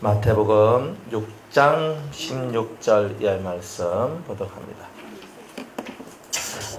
마태복음 6장 16절 이하의 말씀 보도록 합니다.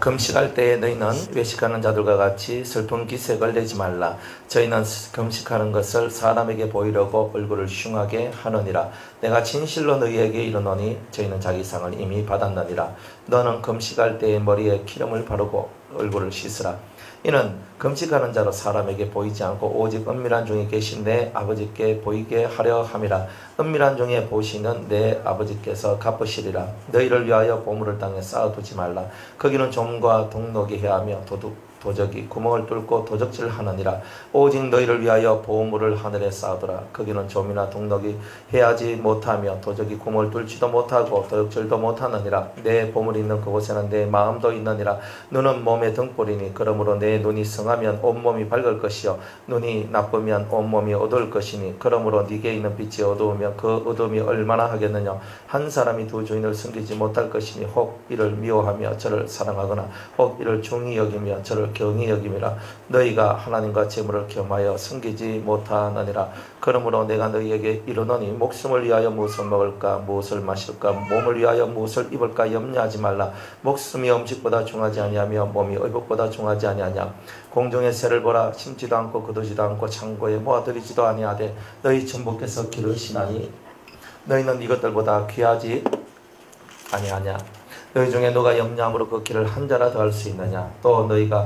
금식할 때에 너희는 외식하는 자들과 같이 슬픈 기색을 내지 말라. 저희는 금식하는 것을 사람에게 보이려고 얼굴을 흉하게 하느니라. 내가 진실로 너희에게 이르노니 저희는 자기 상을 이미 받았느니라. 너는 금식할 때에 머리에 기름을 바르고 얼굴을 씻으라. 이는 금식하는 자로 사람에게 보이지 않고 오직 은밀한 중에 계신 내 아버지께 보이게 하려 함이라. 은밀한 중에 보시는 내 아버지께서 갚으시리라. 너희를 위하여 보물을 땅에 쌓아두지 말라. 거기는 좀과 동록이 해하며 도적이 구멍을 뚫고 도적질 하느니라. 오직 너희를 위하여 보물을 하늘에 쌓아두라. 거기는 좀이나 동록이 해하지 못하며 도적이 구멍을 뚫지도 못하고 도적질도 못하느니라. 내 보물이 있는 그곳에는 내 마음도 있느니라. 눈은 몸의 등불이니 그러므로 내 눈이 성하면 온몸이 밝을 것이요 눈이 나쁘면 온몸이 어두울 것이니 그러므로 네게 있는 빛이 어두우면 그 어두움이 얼마나 하겠느냐. 한 사람이 두 주인을 섬기지 못할 것이니 혹 이를 미워하며 저를 사랑하거나 혹 이를 중히 여기며 저를 경히 여김이라. 너희가 하나님과 재물을 겸하여 섬기지 못하느니라. 그러므로 내가 너희에게 이르노니 목숨을 위하여 무엇을 먹을까 무엇을 마실까 몸을 위하여 무엇을 입을까 염려하지 말라. 목숨이 음식보다 중하지 아니하며 몸이 의복보다 중하지 아니하냐. 공중의 새를 보라. 심지도 않고 거두지도 않고 창고에 모아들이지도 아니하되 너희 전부께서 기르시나니 너희는 이것들보다 귀하지 아니하냐. 너희 중에 누가 염려함으로 그 길을 한 자라도 할 수 있느냐. 또 너희가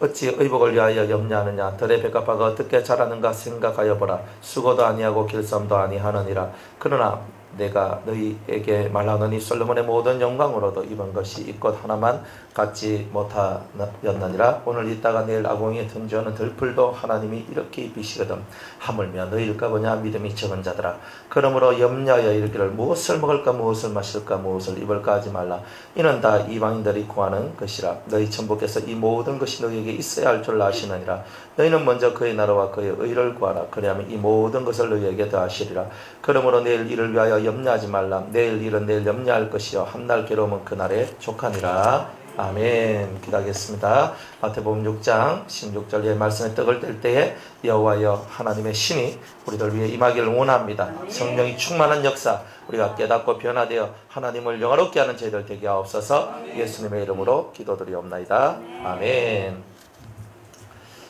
어찌 의복을 위하여 염려하느냐. 들의 백합화가 어떻게 자라는가 생각하여 보라. 수고도 아니하고 길쌈도 아니하느니라. 그러나 내가 너희에게 말하노니 솔로몬의 모든 영광으로도 입은 것이 이 꽃 하나만 갖지 못하였느니라. 오늘 있다가 내일 아궁이에 던져오는 들풀도 하나님이 이렇게 입히시거든. 하물며 너희일까 보냐 믿음이 적은 자들아. 그러므로 염려하여 이르기를 무엇을 먹을까 무엇을 마실까 무엇을 입을까 하지 말라. 이는 다 이방인들이 구하는 것이라. 너희 천부께서 이 모든 것이 너희에게 있어야 할 줄 아시느니라. 너희는 먼저 그의 나라와 그의 의를 구하라. 그리하면 이 모든 것을 너희에게 더하시리라. 그러므로 내일 일을 위하여 염려하지 말라. 내일 일은 내일 염려할 것이요 한날 괴로움은 그날에 족하니라. 아멘. 기도하겠습니다. 마태복음 6장 16절의 말씀에 떡을 뗄 때에 여호와여 하나님의 신이 우리들 위해 임하기를 원합니다. 성령이 충만한 역사 우리가 깨닫고 변화되어 하나님을 영화롭게 하는 저희들 되게 하옵소서. 예수님의 이름으로 기도드리옵나이다. 아멘.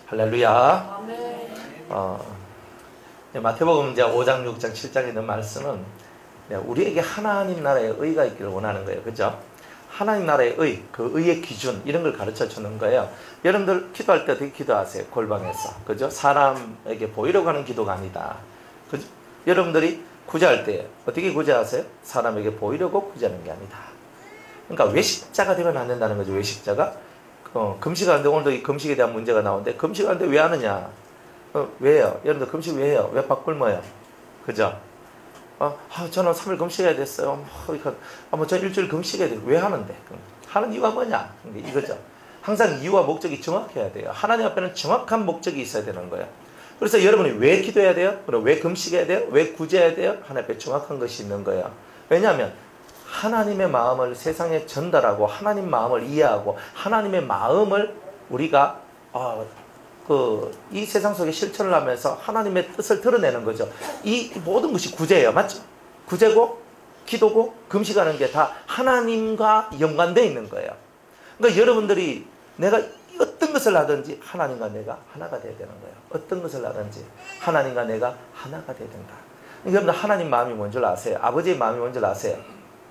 할렐루야. 마태복음 이제 5장 6장 7장에 있는 말씀은 우리에게 하나님 나라의 의가 있기를 원하는 거예요. 그죠? 하나님 나라의 의, 그 의의 기준 이런 걸 가르쳐 주는 거예요. 여러분들 기도할 때 어떻게 기도하세요? 골방에서. 그죠? 사람에게 보이려고 하는 기도가 아니다. 그죠? 여러분들이 구제할 때 어떻게 구제하세요? 사람에게 보이려고 구제하는 게 아니다. 그러니까 외식자가 되면 안 된다는 거죠. 외식자가. 금식하는데 오늘도 이 금식에 대한 문제가 나오는데 금식하는데 왜 하느냐? 왜요? 여러분들 금식 왜 해요? 왜 밥 굶어요? 그죠? 저는 3일 금식해야 됐어요. 저 일주일 금식해야 돼요. 왜 하는데? 하는 이유가 뭐냐? 이거죠. 항상 이유와 목적이 정확해야 돼요. 하나님 앞에는 정확한 목적이 있어야 되는 거예요. 그래서 여러분이 왜 기도해야 돼요? 그리고 왜 금식해야 돼요? 왜 구제해야 돼요? 하나님 앞에 정확한 것이 있는 거예요. 왜냐하면 하나님의 마음을 세상에 전달하고 하나님 마음을 이해하고 하나님의 마음을 우리가 이 세상 속에 실천을 하면서 하나님의 뜻을 드러내는 거죠. 이 모든 것이 구제예요. 맞죠? 구제고 기도고 금식하는 게 다 하나님과 연관되어 있는 거예요. 그러니까 여러분들이 내가 어떤 것을 하든지 하나님과 내가 하나가 되어야 되는 거예요. 어떤 것을 하든지 하나님과 내가 하나가 되어야 된다. 여러분들 하나님 마음이 뭔 줄 아세요? 아버지의 마음이 뭔 줄 아세요?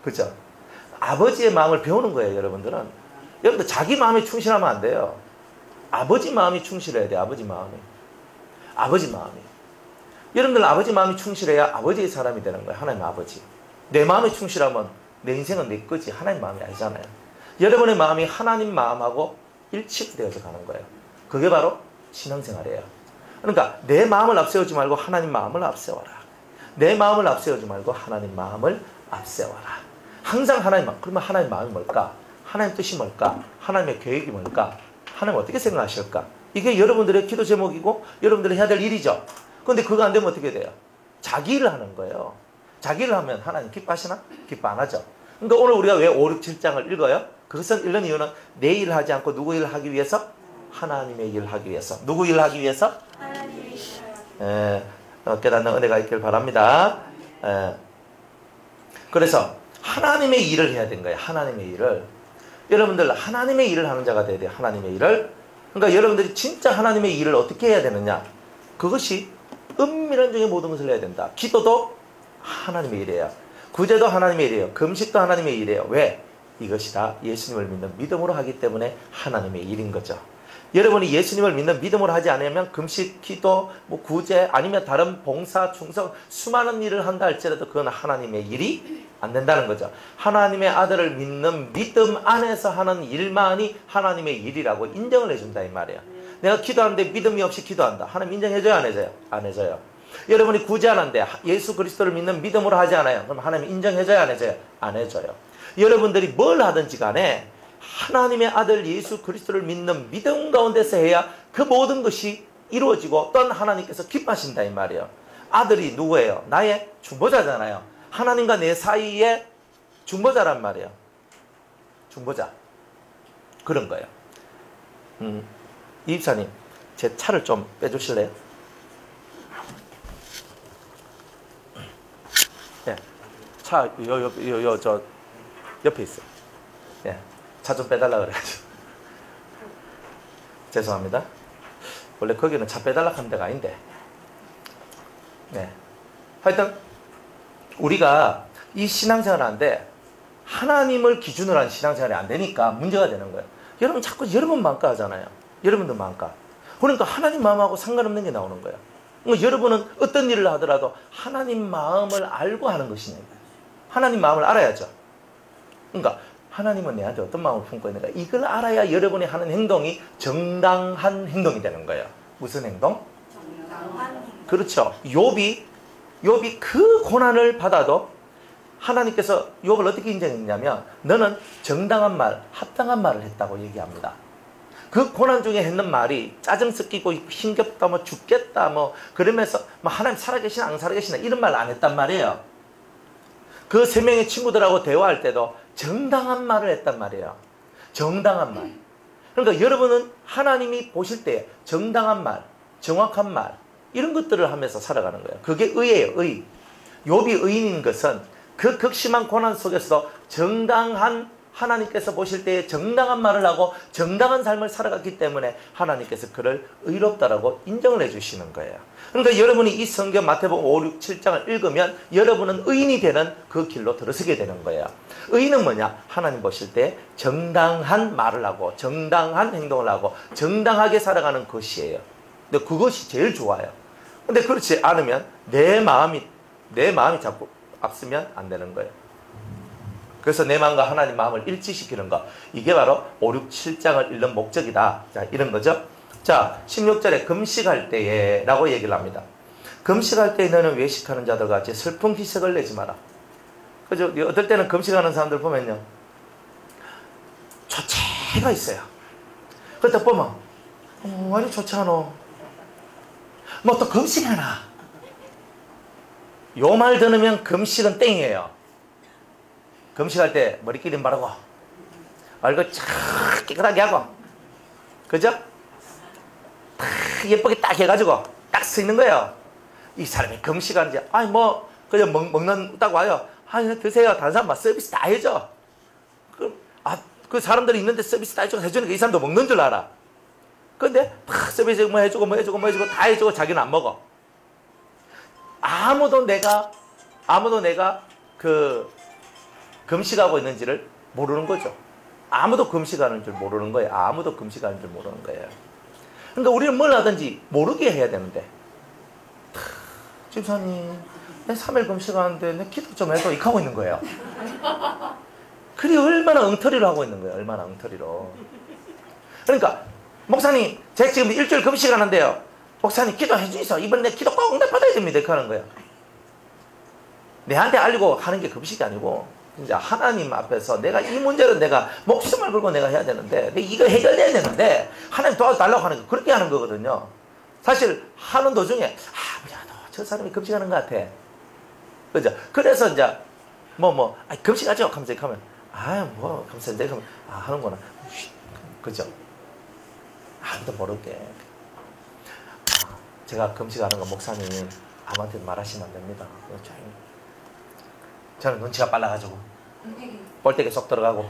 그죠? 아버지의 마음을 배우는 거예요. 여러분들은. 여러분들 자기 마음에 충실하면 안 돼요. 아버지 마음이 충실해야 돼. 아버지 마음이. 아버지 마음이. 여러분들 아버지 마음이 충실해야 아버지의 사람이 되는 거예요. 하나님 아버지. 내 마음이 충실하면 내 인생은 내 거지. 하나님 마음이 아니잖아요. 여러분의 마음이 하나님 마음하고 일치되어서 가는 거예요. 그게 바로 신앙생활이에요. 그러니까 내 마음을 앞세우지 말고 하나님 마음을 앞세워라. 내 마음을 앞세우지 말고 하나님 마음을 앞세워라. 항상 하나님 마음. 그러면 하나님 마음이 뭘까? 하나님 뜻이 뭘까? 하나님의 계획이 뭘까? 하나님 어떻게 생각하실까? 이게 여러분들의 기도 제목이고 여러분들이 해야 될 일이죠. 그런데 그거 안 되면 어떻게 돼요? 자기 일을 하는 거예요. 자기 일을 하면 하나님 기뻐하시나? 기뻐 안 하죠. 그러니까 오늘 우리가 왜 5, 6, 7장을 읽어요? 그것은 읽는 이유는 내 일을 하지 않고 누구 일을 하기 위해서? 하나님의 일을 하기 위해서. 누구 일을 하기 위해서? 깨닫는 은혜가 있길 바랍니다. 그래서 하나님의 일을 해야 되는 거예요. 하나님의 일을. 여러분들 하나님의 일을 하는 자가 돼야 돼요. 하나님의 일을. 그러니까 여러분들이 진짜 하나님의 일을 어떻게 해야 되느냐. 그것이 은밀한 중에 모든 것을 해야 된다. 기도도 하나님의 일이에요. 구제도 하나님의 일이에요. 금식도 하나님의 일이에요. 왜? 이것이 다 예수님을 믿는 믿음으로 하기 때문에 하나님의 일인 거죠. 여러분이 예수님을 믿는 믿음으로 하지 않으면 금식, 기도, 구제 아니면 다른 봉사, 충성 수많은 일을 한다 할지라도 그건 하나님의 일이 안 된다는 거죠. 하나님의 아들을 믿는 믿음 안에서 하는 일만이 하나님의 일이라고 인정을 해준다 이 말이에요. 내가 기도하는데 믿음이 없이 기도한다. 하나님 인정해줘요? 안 해줘요? 안 해줘요. 여러분이 구제하는데 예수 그리스도를 믿는 믿음으로 하지 않아요. 그럼 하나님 인정해줘요? 안 해줘요? 안 해줘요. 여러분들이 뭘 하든지 간에 하나님의 아들 예수 그리스도를 믿는 믿음 가운데서 해야 그 모든 것이 이루어지고 또한 하나님께서 기뻐하신다 이 말이에요. 아들이 누구예요? 나의 중보자잖아요. 하나님과 내 사이에 중보자란 말이에요. 중보자. 그런 거예요. 이입사님, 제 차를 좀 빼주실래요? 네. 차, 저 옆에 있어요. 네. 차 좀 빼달라 그래가지고. 죄송합니다. 원래 거기는 차 빼달라 하는 데가 아닌데. 네. 하여튼, 우리가 이 신앙생활을 하는데, 하나님을 기준으로 한 신앙생활이 안 되니까 문제가 되는 거예요. 여러분 자꾸 여러분 마음가 하잖아요. 여러분들 마음가. 그러니까 하나님 마음하고 상관없는 게 나오는 거예요. 그러니까 여러분은 어떤 일을 하더라도 하나님 마음을 알고 하는 것이냐. 하나님 마음을 알아야죠. 그러니까 하나님은 내한테 어떤 마음을 품고 있는가. 이걸 알아야 여러분이 하는 행동이 정당한 행동이 되는 거예요. 무슨 행동? 정당한. 그렇죠. 욥이 그 고난을 받아도 하나님께서 욥을 어떻게 인정했냐면 너는 정당한 말, 합당한 말을 했다고 얘기합니다. 그 고난 중에 했는 말이 짜증 섞이고 힘겹다, 죽겠다, 그러면서 하나님 살아계시나 안 살아계시나 이런 말 안 했단 말이에요. 그 세 명의 친구들하고 대화할 때도 정당한 말을 했단 말이에요. 정당한 말. 그러니까 여러분은 하나님이 보실 때 정당한 말, 정확한 말 이런 것들을 하면서 살아가는 거예요. 그게 의예요. 의. 욥이 의인인 것은 그 극심한 고난 속에서도 정당한 하나님께서 보실 때 정당한 말을 하고 정당한 삶을 살아갔기 때문에 하나님께서 그를 의롭다라고 인정을 해주시는 거예요. 그러니까 여러분이 이 성경 마태복음 5, 6, 7장을 읽으면 여러분은 의인이 되는 그 길로 들어서게 되는 거예요. 의인은 뭐냐? 하나님 보실 때 정당한 말을 하고 정당한 행동을 하고 정당하게 살아가는 것이에요. 근데 그것이 제일 좋아요. 근데 그렇지 않으면 내 마음이 자꾸 앞서면 안 되는 거예요. 그래서 내 마음과 하나님 마음을 일치시키는 것. 이게 바로 5, 6, 7장을 읽는 목적이다. 자, 이런 거죠. 자, 16절에 금식할 때에 라고 얘기를 합니다. 금식할 때에 너는 외식하는 자들 같이 슬픈 기색을 내지 마라. 그죠? 어떨 때는 금식하는 사람들 보면요. 조체가 있어요. 그때 보면, 아주 좋지 않아. 또 금식하나. 요 말 들으면 금식은 땡이에요. 금식할 때 머리끼리 바르고 얼굴 쫙 깨끗하게 하고 그죠? 딱 예쁘게 딱 해가지고 딱 서 있는 거예요. 이 사람이 금식하는지 그냥 먹는다고 와요. 드세요. 다른 사람 서비스 다 해줘. 그 사람들이 있는데 서비스 다 해주니까 이 사람도 먹는 줄 알아. 근데 서비스 해주고 다 해주고 자기는 안 먹어. 아무도 내가 금식하고 있는지를 모르는 거죠. 아무도 금식하는 줄 모르는 거예요. 아무도 금식하는 줄 모르는 거예요. 그러니까 우리는 뭘 하든지 모르게 해야 되는데 집사님 내 3일 금식하는데 내 기도 좀 해도 이렇게 하고 있는 거예요. 그리 얼마나 엉터리로 하고 있는 거예요. 얼마나 엉터리로. 그러니까 목사님 제가 지금 일주일 금식하는데요. 목사님 기도해 주세요. 이번 내 기도 꼭 응답받아야 됩니다. 이렇게 하는 거예요. 내한테 알리고 하는 게 금식이 아니고 이제 하나님 앞에서 내가 이 문제를 내가 목숨을 걸고 내가 해야 되는데 이거 해결돼야 되는데 하나님 도와달라고 하는 거 그렇게 하는 거거든요. 사실 하는 도중에 저 사람이 금식하는 것 같아. 그죠? 그래서 이제 금식하죠. 하면서 이렇게 하면 감사합니다. 이렇게 하면 하는구나. 그죠? 아무도 모르게. 제가 금식하는 거 목사님 아무한테도 말하시면 안 됩니다. 저는 눈치가 빨라가지고 뻘떡에 쏙 들어가고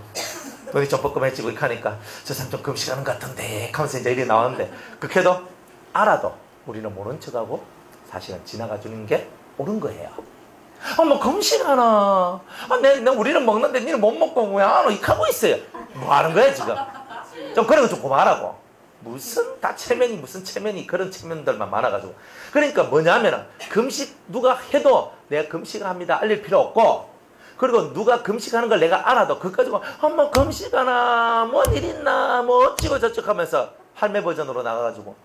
눈이 좀 뻐끔해지고 이렇게 하니까 저 사람 좀 금식하는 것 같은데 하면서 이제 일이 나오는데 그렇게도 알아도 우리는 모른 척하고 사실은 지나가 주는 게 옳은 거예요. 뭐 금식하나? 우리는 먹는데 니는 못 먹고 왜 안 이렇게 하고 있어요. 뭐 하는 거야 지금? 좀 그런 거 좀 그만하라고. 무슨 다 체면이 무슨 체면이 그런 체면들만 많아가지고. 그러니까 뭐냐면은 금식 누가 해도 내가 금식을 합니다 알릴 필요 없고, 그리고 누가 금식하는 걸 내가 알아도 그거 가지고 뭐 금식하나 뭔 일 있나 뭐 어찌고 저쩌고 하면서 할매 버전으로 나가가지고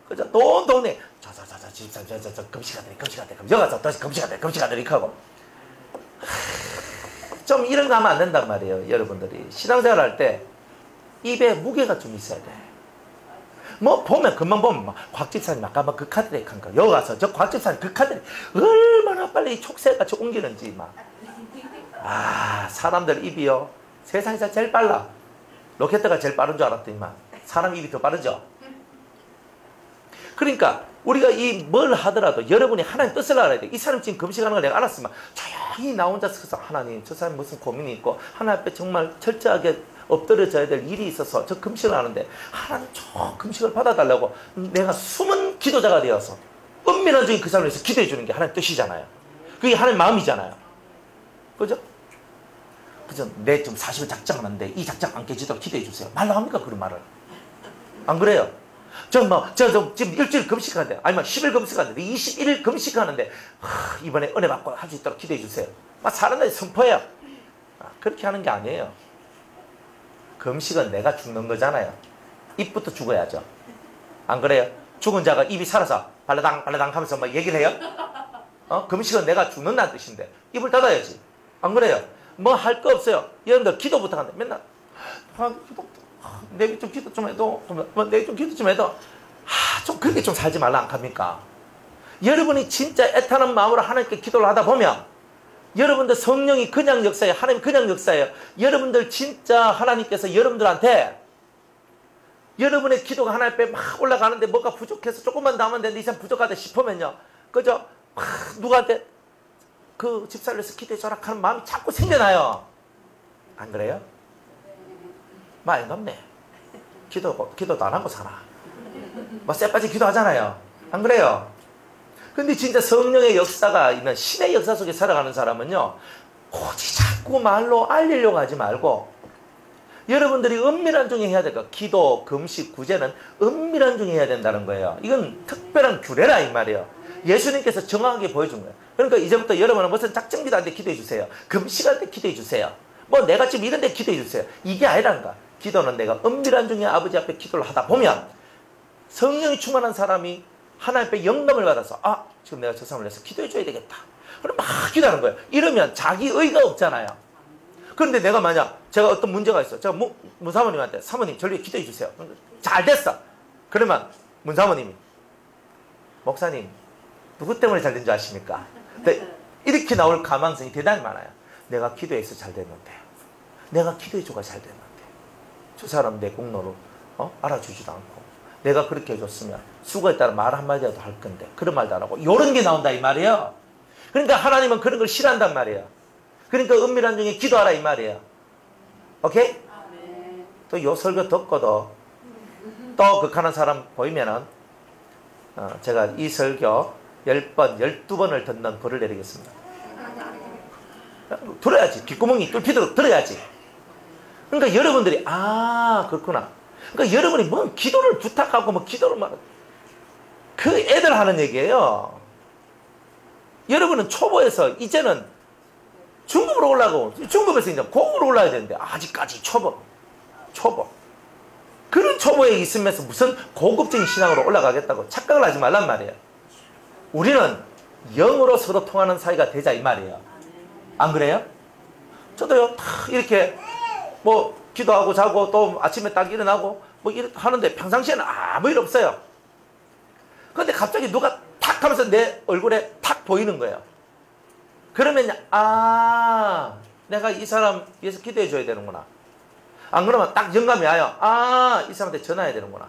그죠? 동네 저저저저 집사 저 금식하더니 여가서 다시 금식하더니 이렇게 하고 좀 이런 거 하면 안 된단 말이에요. 여러분들이 신앙생활 할 때 입에 무게가 좀 있어야 돼. 뭐 보면 금방 보면 막 곽집사님 아까 막 그 카드렉 한 거 여기 가서 저 곽집사님 그 카드렉 얼마나 빨리 촉새같이 옮기는지 막 사람들 입이요 세상에서 제일 빨라. 로켓트가 제일 빠른 줄 알았더니만 사람 입이 더 빠르죠. 그러니까 우리가 이 뭘 하더라도 여러분이 하나님 뜻을 알아야 돼. 이 사람 지금 금식하는 걸 내가 알았으면 조용히 나 혼자 서서 하나님 저 사람이 무슨 고민이 있고 하나님 앞에 정말 철저하게 엎드려져야 될 일이 있어서 저 금식을 하는데 하나님 저 금식을 받아달라고 내가 숨은 기도자가 되어서 은밀한 중에 그 사람을 위해서 기도해 주는 게 하나님 뜻이잖아요. 그게 하나님 마음이잖아요. 그죠? 그죠? 내 좀 40일 작정하는데 이 작정 안 깨지도록 기도해 주세요. 말로 합니까 그런 말을? 안 그래요? 지금 일주일 금식하는데, 아니면 10일 금식하는데, 21일 금식하는데, 이번에 은혜 받고 할 수 있도록 기도해 주세요. 사람들이 선포해요. 그렇게 하는 게 아니에요. 금식은 내가 죽는 거잖아요. 입부터 죽어야죠. 안 그래요? 죽은 자가 입이 살아서 발라당 하면서 막 얘기를 해요. 금식은 내가 죽는다는 뜻인데 입을 닫아야지. 안 그래요? 뭐 할 거 없어요. 여러분들 기도 부탁한다. 맨날 내일 좀 기도 좀 해도, 내일 좀 기도 좀 해도, 좀 그렇게 좀 살지 말라 안 합니까? 여러분이 진짜 애타는 마음으로 하나님께 기도를 하다 보면, 여러분들 성령이 그냥 역사해요. 하나님 그냥 역사해요. 여러분들 진짜 하나님께서 여러분들한테, 여러분의 기도가 하나님 앞에 막 올라가는데 뭐가 부족해서 조금만 더 하면 되는데 이 사람 부족하다 싶으면요. 그죠? 누구한테 그 집사를 위해서 기도해줘라 하는 마음이 자꾸 생겨나요. 안 그래요? 많이 없네. 기도도 안 하고 사나. 막 쎄빠지 기도하잖아요. 안 그래요? 근데 진짜 성령의 역사가 있는 신의 역사 속에 살아가는 사람은요, 굳이 자꾸 말로 알리려고 하지 말고, 여러분들이 은밀한 중에 해야 될 거, 기도, 금식, 구제는 은밀한 중에 해야 된다는 거예요. 이건 특별한 규례라 이 말이에요. 예수님께서 정확하게 보여준 거예요. 그러니까 이제부터 여러분은 무슨 작정기도 할 때 기도해 주세요. 금식할 때 기도해 주세요. 뭐 내가 지금 이런 데 기도해 주세요. 이게 아니라는 거야. 기도는 내가 은밀한 중에 아버지 앞에 기도를 하다 보면 성령이 충만한 사람이 하나님 앞에 영감을 받아서 지금 내가 저 사람을 위해서 기도해 줘야 되겠다. 그럼 막 기도하는 거예요. 이러면 자기 의가 없잖아요. 그런데 내가 만약 제가 어떤 문제가 있어. 제가 문사모님한테 사모님 저를 위해 기도해 주세요. 잘 됐어. 그러면 문사모님이 목사님 누구 때문에 잘 된 줄 아십니까? 이렇게 나올 가망성이 대단히 많아요. 내가 기도해서 잘 됐는데, 내가 기도해줘가 잘 됐는데, 저 사람 내 공로로 알아주지도 않고, 내가 그렇게 해줬으면 수고했다는 말 한마디라도 할 건데 그런 말도 안 하고 이런 게 나온다 이 말이에요. 그러니까 하나님은 그런 걸 싫어한단 말이에요. 그러니까 은밀한 중에 기도하라 이 말이에요. 오케이? 또 요 설교 듣고도 또 극하는 사람 보이면은 제가 이 설교 10번, 12번을 듣는 벌을 내리겠습니다. 들어야지. 귓구멍이 뚫히도록 들어야지. 그러니까 여러분들이 그렇구나. 그러니까 여러분이 뭐 기도를 부탁하고 뭐 기도를 그 애들 하는 얘기예요. 여러분은 초보에서 이제는 중급으로 올라가고 중급에서 이제 고급으로 올라야 되는데 아직까지 초보. 그런 초보에 있으면서 무슨 고급적인 신앙으로 올라가겠다고 착각을 하지 말란 말이에요. 우리는 영으로 서로 통하는 사이가 되자 이 말이에요. 안 그래요? 저도요 이렇게 뭐 기도하고 자고 또 아침에 딱 일어나고 뭐 이렇게 하는데 평상시에는 아무 일 없어요. 그런데 갑자기 누가 탁 하면서 내 얼굴에 탁 보이는 거예요. 그러면 내가 이 사람 위해서 기도해 줘야 되는구나. 안 그러면 딱 영감이 와요. 이 사람한테 전화해야 되는구나.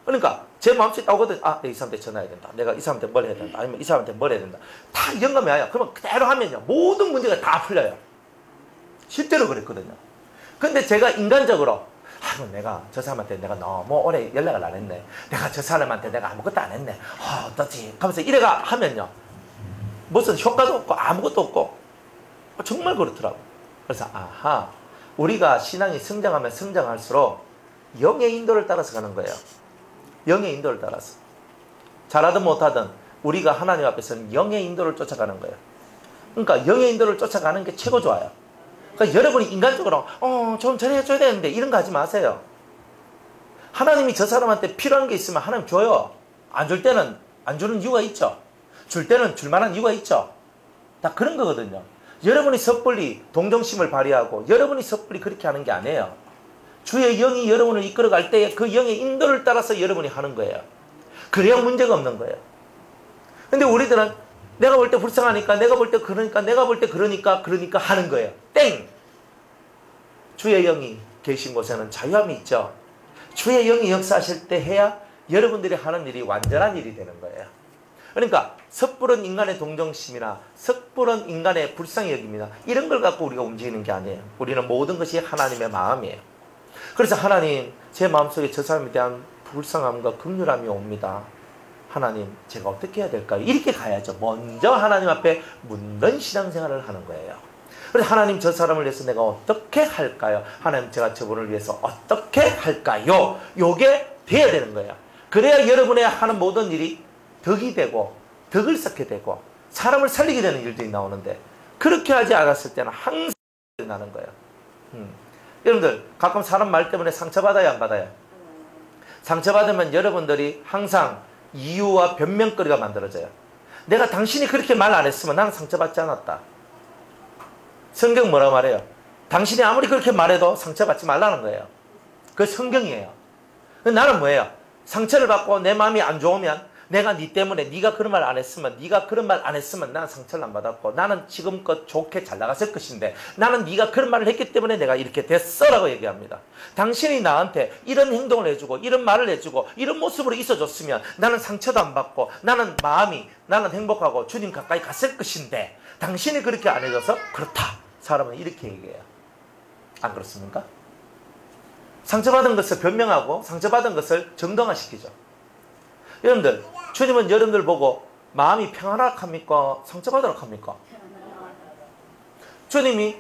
그러니까 제 마음속에 나오거든. 아, 내가 이 사람한테 전화해야 된다. 내가 이 사람한테 뭘 해야 된다. 아니면 이 사람한테 뭘 해야 된다. 다 영감이 와요. 그러면 그대로 하면요. 모든 문제가 다 풀려요. 실제로 그랬거든요. 근데 제가 인간적으로 내가 저 사람한테 내가 너무 오래 연락을 안 했네. 내가 저 사람한테 내가 아무것도 안 했네. 어떠지? 하면서 이래가 하면요. 무슨 효과도 없고 아무것도 없고 정말 그렇더라고. 그래서 아하, 우리가 신앙이 성장하면 성장할수록 영의 인도를 따라서 가는 거예요. 영의 인도를 따라서. 잘하든 못하든 우리가 하나님 앞에서는 영의 인도를 쫓아가는 거예요. 그러니까 영의 인도를 쫓아가는 게 최고 좋아요. 그러니까 여러분이 인간적으로 좀 전해줘야 되는데 이런 거 하지 마세요. 하나님이 저 사람한테 필요한 게 있으면 하나님 줘요. 안 줄 때는 안 주는 이유가 있죠. 줄 때는 줄 만한 이유가 있죠. 다 그런 거거든요. 여러분이 섣불리 동정심을 발휘하고 여러분이 섣불리 그렇게 하는 게 아니에요. 주의 영이 여러분을 이끌어갈 때에 그 영의 인도를 따라서 여러분이 하는 거예요. 그래야 문제가 없는 거예요. 근데 우리들은 내가 볼 때 불쌍하니까, 내가 볼 때 그러니까, 내가 볼 때 그러니까 하는 거예요. 땡! 주의 영이 계신 곳에는 자유함이 있죠. 주의 영이 역사하실 때 해야 여러분들이 하는 일이 완전한 일이 되는 거예요. 그러니까 섣부른 인간의 동정심이나 섣부른 인간의 불쌍히 여김이나 이런 걸 갖고 우리가 움직이는 게 아니에요. 우리는 모든 것이 하나님의 마음이에요. 그래서 하나님, 제 마음속에 저 사람에 대한 불쌍함과 긍휼함이 옵니다. 하나님, 제가 어떻게 해야 될까요? 이렇게 가야죠. 먼저 하나님 앞에 묻는 신앙생활을 하는 거예요. 그래서 하나님, 저 사람을 위해서 내가 어떻게 할까요? 하나님, 제가 저분을 위해서 어떻게 할까요? 요게 돼야 되는 거예요. 그래야 여러분의 하는 모든 일이 덕이 되고 덕을 쌓게 되고 사람을 살리게 되는 일들이 나오는데, 그렇게 하지 않았을 때는 항상 나는 거예요. 여러분들 가끔 사람 말 때문에 상처받아요, 안 받아요? 상처받으면 여러분들이 항상 이유와 변명거리가 만들어져요. 내가 당신이 그렇게 말 안 했으면 나는 상처받지 않았다. 성경 뭐라고 말해요? 당신이 아무리 그렇게 말해도 상처받지 말라는 거예요. 그 성경이에요. 나는 뭐예요? 상처를 받고 내 마음이 안 좋으면 내가 네 때문에 네가 그런 말 안 했으면, 네가 그런 말 안 했으면 나는 상처를 안 받았고 나는 지금껏 좋게 잘 나갔을 것인데, 나는 네가 그런 말을 했기 때문에 내가 이렇게 됐어 라고 얘기합니다. 당신이 나한테 이런 행동을 해주고 이런 말을 해주고 이런 모습으로 있어줬으면 나는 상처도 안 받고 나는 행복하고 주님 가까이 갔을 것인데, 당신이 그렇게 안 해줘서 그렇다. 사람은 이렇게 얘기해요. 안 그렇습니까? 상처받은 것을 변명하고 상처받은 것을 정당화시키죠. 여러분들, 주님은 여러분들 보고 마음이 평안하라 합니까? 상처받으라 합니까? 주님이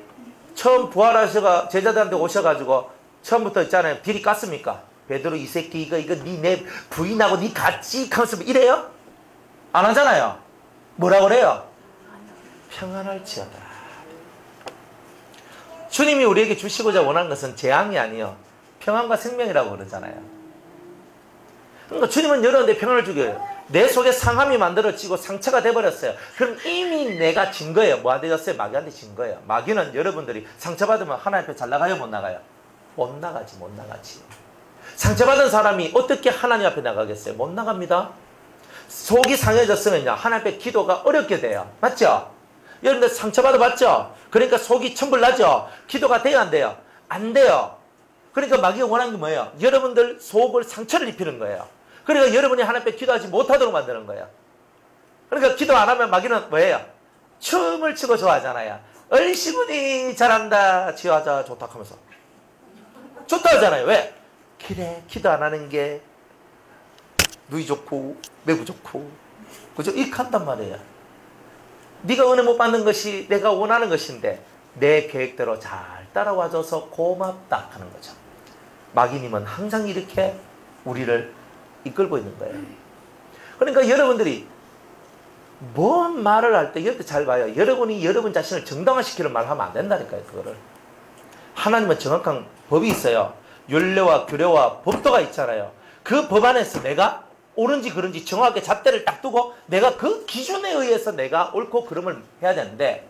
처음 부활하셔가 제자들한테 오셔가지고 처음부터 있잖아요. 비리 깠습니까? 베드로 이 새끼 이거 네 부인하고 네 같이 하면서 이래요? 안 하잖아요. 뭐라 그래요? 평안할지어다. 주님이 우리에게 주시고자 원하는 것은 재앙이 아니요 평안과 생명이라고 그러잖아요. 그러니까 주님은 여러분들 평안을 주겨요. 내 속에 상함이 만들어지고 상처가 돼버렸어요. 그럼 이미 내가 진 거예요. 뭐한테 졌어요? 마귀한테 진 거예요. 마귀는 여러분들이 상처받으면 하나님 앞에 잘 나가요? 못 나가요? 못 나가지. 상처받은 사람이 어떻게 하나님 앞에 나가겠어요? 못 나갑니다. 속이 상해졌으면요, 하나님 앞에 기도가 어렵게 돼요. 맞죠? 여러분들 상처받아 봤죠? 그러니까 속이 천불나죠? 기도가 돼요, 안 돼요? 안 돼요. 그러니까 마귀가 원하는 게 뭐예요? 여러분들 속을 상처를 입히는 거예요. 그러니까 여러분이 하나님 앞에 기도하지 못하도록 만드는 거예요. 그러니까 기도 안 하면 마귀는 뭐예요? 춤을 추고 좋아하잖아요. 얼씨구니 잘한다, 지하자 좋다 하면서 좋다 하잖아요. 왜? 그래, 기도 안 하는 게 누이 좋고 매부 좋고 그죠? 이렇게 한단 말이에요. 네가 은혜 못 받는 것이 내가 원하는 것인데 내 계획대로 잘 따라와줘서 고맙다 하는 거죠. 마귀님은 항상 이렇게 우리를 이끌고 있는 거예요. 그러니까 여러분들이 뭔 말을 할 때 여러분 잘 봐요. 여러분이 여러분 자신을 정당화시키는 말을 하면 안 된다니까요. 그거를. 하나님은 정확한 법이 있어요. 율례와 규례와 법도가 있잖아요. 그 법 안에서 내가 옳은지 그른지 정확하게 잣대를 딱 두고 내가 그 기준에 의해서 내가 옳고 그름을 해야 되는데,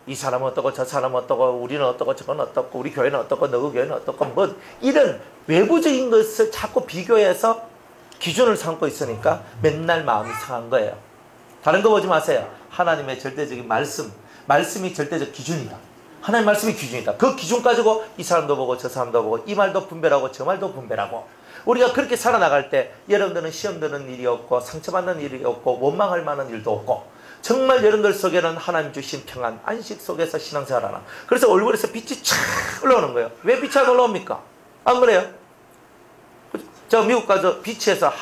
이 사람은 어떻고 저 사람은 어떻고 우리는 어떻고 저건 어떻고 우리 교회는 어떻고 너희 교회는 어떻고 뭐 이런 외부적인 것을 자꾸 비교해서 기준을 삼고 있으니까 맨날 마음이 상한 거예요. 다른 거 보지 마세요. 하나님의 절대적인 말씀이 절대적 기준이다. 하나님 말씀이 기준이다. 그 기준 가지고 이 사람도 보고 저 사람도 보고 이 말도 분별하고 저 말도 분별하고 우리가 그렇게 살아나갈 때 여러분들은 시험 드는 일이 없고 상처받는 일이 없고 원망할 만한 일도 없고 정말 여러분들 속에는 하나님 주신 평안, 안식 속에서 신앙생활하나. 그래서 얼굴에서 빛이 촥 올라오는 거예요. 왜 빛이 안 올라옵니까? 안 그래요? 저 미국 가서 비치에서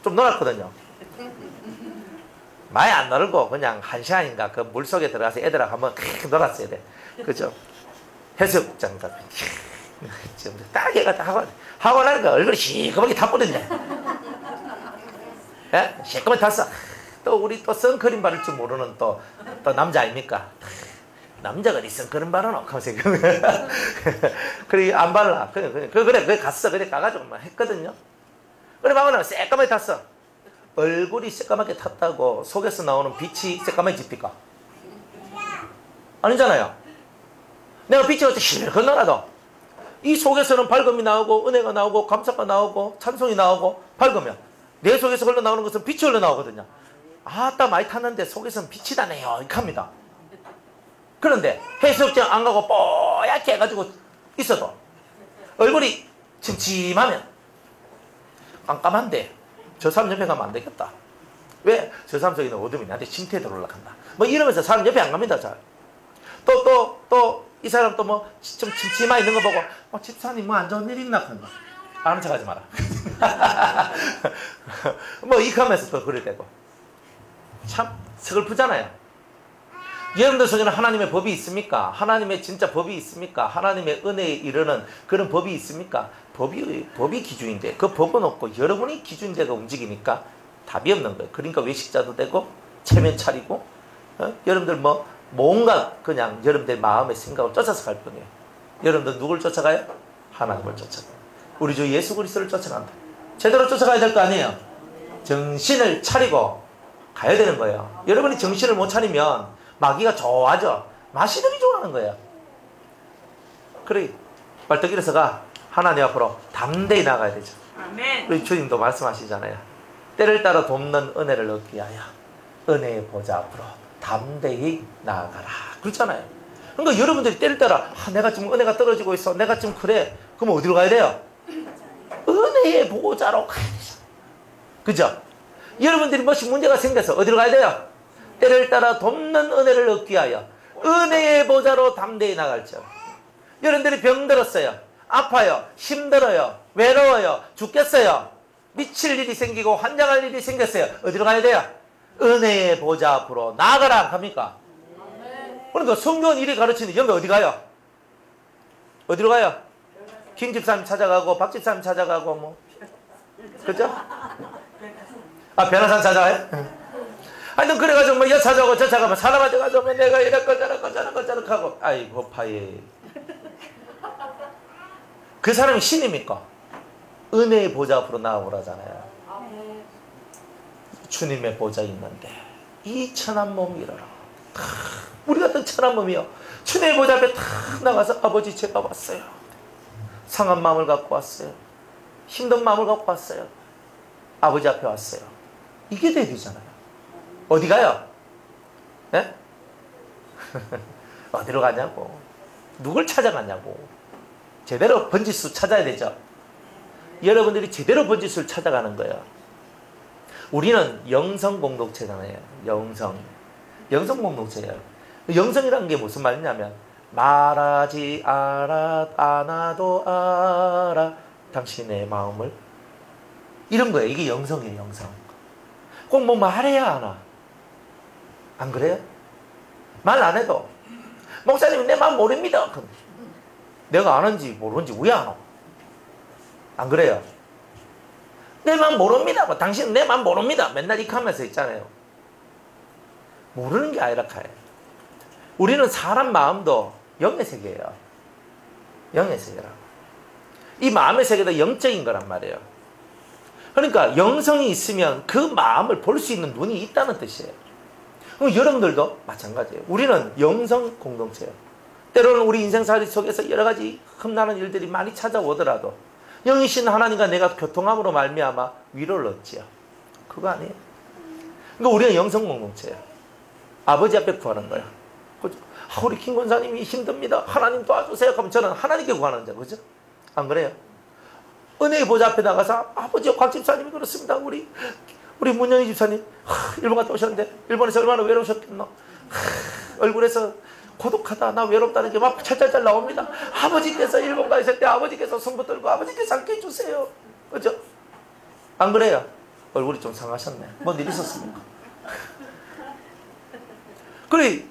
좀 놀았거든요. 많이 안 놀고 그냥 1시간인가 그 물속에 들어가서 애들하고 한번 놀았어야 돼. 그죠? 해수욕장 가서 딱 얘가 하고 나니까 얼굴이 시커멓게 타버렸네. 예? 시커멓게 탔어. 또 우리 또 선크림 바를 줄 모르는 또 남자 아닙니까? 남자가 이 선크림 바르노? 하면서 그래 안 발라. 그래 갔어. 그래 가가지고 막 했거든요. 그래 막으면 새까맣게 탔어. 얼굴이 새까맣게 탔다고 속에서 나오는 빛이 새까맣게 집니까? 아니잖아요. 내가 빛이 어째 실컷 나가도 이 속에서는 밝음이 나오고 은혜가 나오고 감사가 나오고 찬송이 나오고 밝으면 내 속에서 흘러나오는 것은 빛이 흘러나오거든요. 아따 많이 탔는데 속에서는 빛이 나네요 이렇게 합니다. 그런데 해수욕장 안 가고 뽀얗게 해가지고 있어도 얼굴이 침침하면 깜깜한데 저 사람 옆에 가면 안 되겠다. 왜? 저 사람 속에는 어둠이 나한테 침투에 들어올라간다. 뭐 이러면서 사람 옆에 안 갑니다. 잘. 또 이 사람 또 뭐 좀 침침하 있는 거 보고 집사님 뭐 안 좋은 일 있나 하는 거 아는 척 하지 마라. 뭐 이렇게 하면서 또 그럴 때고 참 서글프잖아요. 여러분들 속에는 하나님의 법이 있습니까? 하나님의 진짜 법이 있습니까? 하나님의 은혜에 이르는 그런 법이 있습니까? 법이 기준인데 그 법은 없고 여러분이 기준대가 움직이니까 답이 없는 거예요. 그러니까 외식자도 되고 체면 차리고 여러분들 뭐 뭔가 그냥 여러분들 마음의 생각을 쫓아서 갈 뿐이에요. 여러분들 누굴 쫓아가요? 하나님을 쫓아가요. 우리 주 예수 그리스도를 쫓아간다. 제대로 쫓아가야 될 거 아니에요. 정신을 차리고 가야 되는 거예요. 여러분이 정신을 못 차리면 마귀가 좋아하죠. 마시들이 좋아하는 거예요. 그래 발떡 일어서가 하나님 앞으로 담대히 나가야 되죠. 아멘. 우리 주님도 말씀하시잖아요. 때를 따라 돕는 은혜를 얻기 위하여 은혜의 보좌 앞으로 담대히 나아가라 그렇잖아요. 그러니까 여러분들이 때를 따라 내가 지금 은혜가 떨어지고 있어. 내가 지금 그래. 그럼 어디로 가야 돼요? 은혜의 보좌로 가야 되죠. 그죠? 여러분들이 무엇이 문제가 생겨서 어디로 가야 돼요? 때를 따라 돕는 은혜를 얻기 위하여 은혜의 보좌로 담대히 나갈죠. 여러분들이 병들었어요. 아파요. 힘들어요. 외로워요. 죽겠어요. 미칠 일이 생기고 환장할 일이 생겼어요. 어디로 가야 돼요? 은혜의 보좌 앞으로 나아가라 합니까? 그러니까 성경은 이리 가르치는데 여기 어디 가요? 어디로 가요? 김 집사님 찾아가고 박 집사님 찾아가고 뭐 그죠? 변호사 찾아가요? 하여튼 그래가지고 뭐 여 찾아가고 저 찾아가면 사람한테 가서 뭐 내가 이랬고 저랬고 하고 아이고 파예. 그 사람이 신입니까? 은혜의 보좌 앞으로 나아오라잖아요. 주님의 보좌 있는데 이 천한 몸 일어나. 우리 같은 천한 몸이요. 주님의 보좌 앞에 탁 나가서 아버지 제가 왔어요. 상한 마음을 갖고 왔어요. 힘든 마음을 갖고 왔어요. 아버지 앞에 왔어요. 이게 돼야 되잖아요. 어디 가요? 네? 어디로 가냐고. 누굴 찾아가냐고. 제대로 번지수 찾아야 되죠. 여러분들이 제대로 번지수를 찾아가는 거예요. 우리는 영성 공동체잖아요. 영성 공동체예요. 영성이라는 게 무슨 말이냐면 말하지 않아도 알아 당신의 마음을 이런 거예요. 이게 영성이에요. 영성. 꼭 뭐 말해야 하나? 안 그래요? 말 안 해도 목사님 내 마음 모릅니다. 내가 아는지 모르는지 왜 안 와? 안 그래요? 내 마음 모릅니다. 당신은 내 마음 모릅니다. 맨날 이렇게 하면서 있잖아요. 모르는 게 아니라 카요. 우리는 사람 마음도 영의 세계예요. 영의 세계라. 이 마음의 세계도 영적인 거란 말이에요. 그러니까 영성이 있으면 그 마음을 볼 수 있는 눈이 있다는 뜻이에요. 그럼 여러분들도 마찬가지예요. 우리는 영성 공동체예요. 때로는 우리 인생살이 속에서 여러 가지 흠나는 일들이 많이 찾아오더라도 영이신 하나님과 내가 교통함으로 말미암아 위로를 얻지요. 그거 아니에요. 그러니까 우리는 영성 공동체예요. 아버지 앞에 구하는 거예요. 우리 김 권사님이 힘듭니다. 하나님 도와주세요. 그럼 저는 하나님께 구하는 자, 그죠? 안 그래요? 은혜의 보좌 앞에 나가서 아버지요 곽 집사님이 그렇습니다. 우리 문영희 집사님 일본 갔다 오셨는데 일본에서 얼마나 외로우셨겠노. 얼굴에서 고독하다 나 외롭다는 게 막 찰찰찰 나옵니다. 아버지께서 일본 가 있을 때 아버지께서 손 들고 아버지께서 함께 해주세요. 그죠? 안 그래요? 얼굴이 좀 상하셨네. 뭔 일 있었습니까? 그래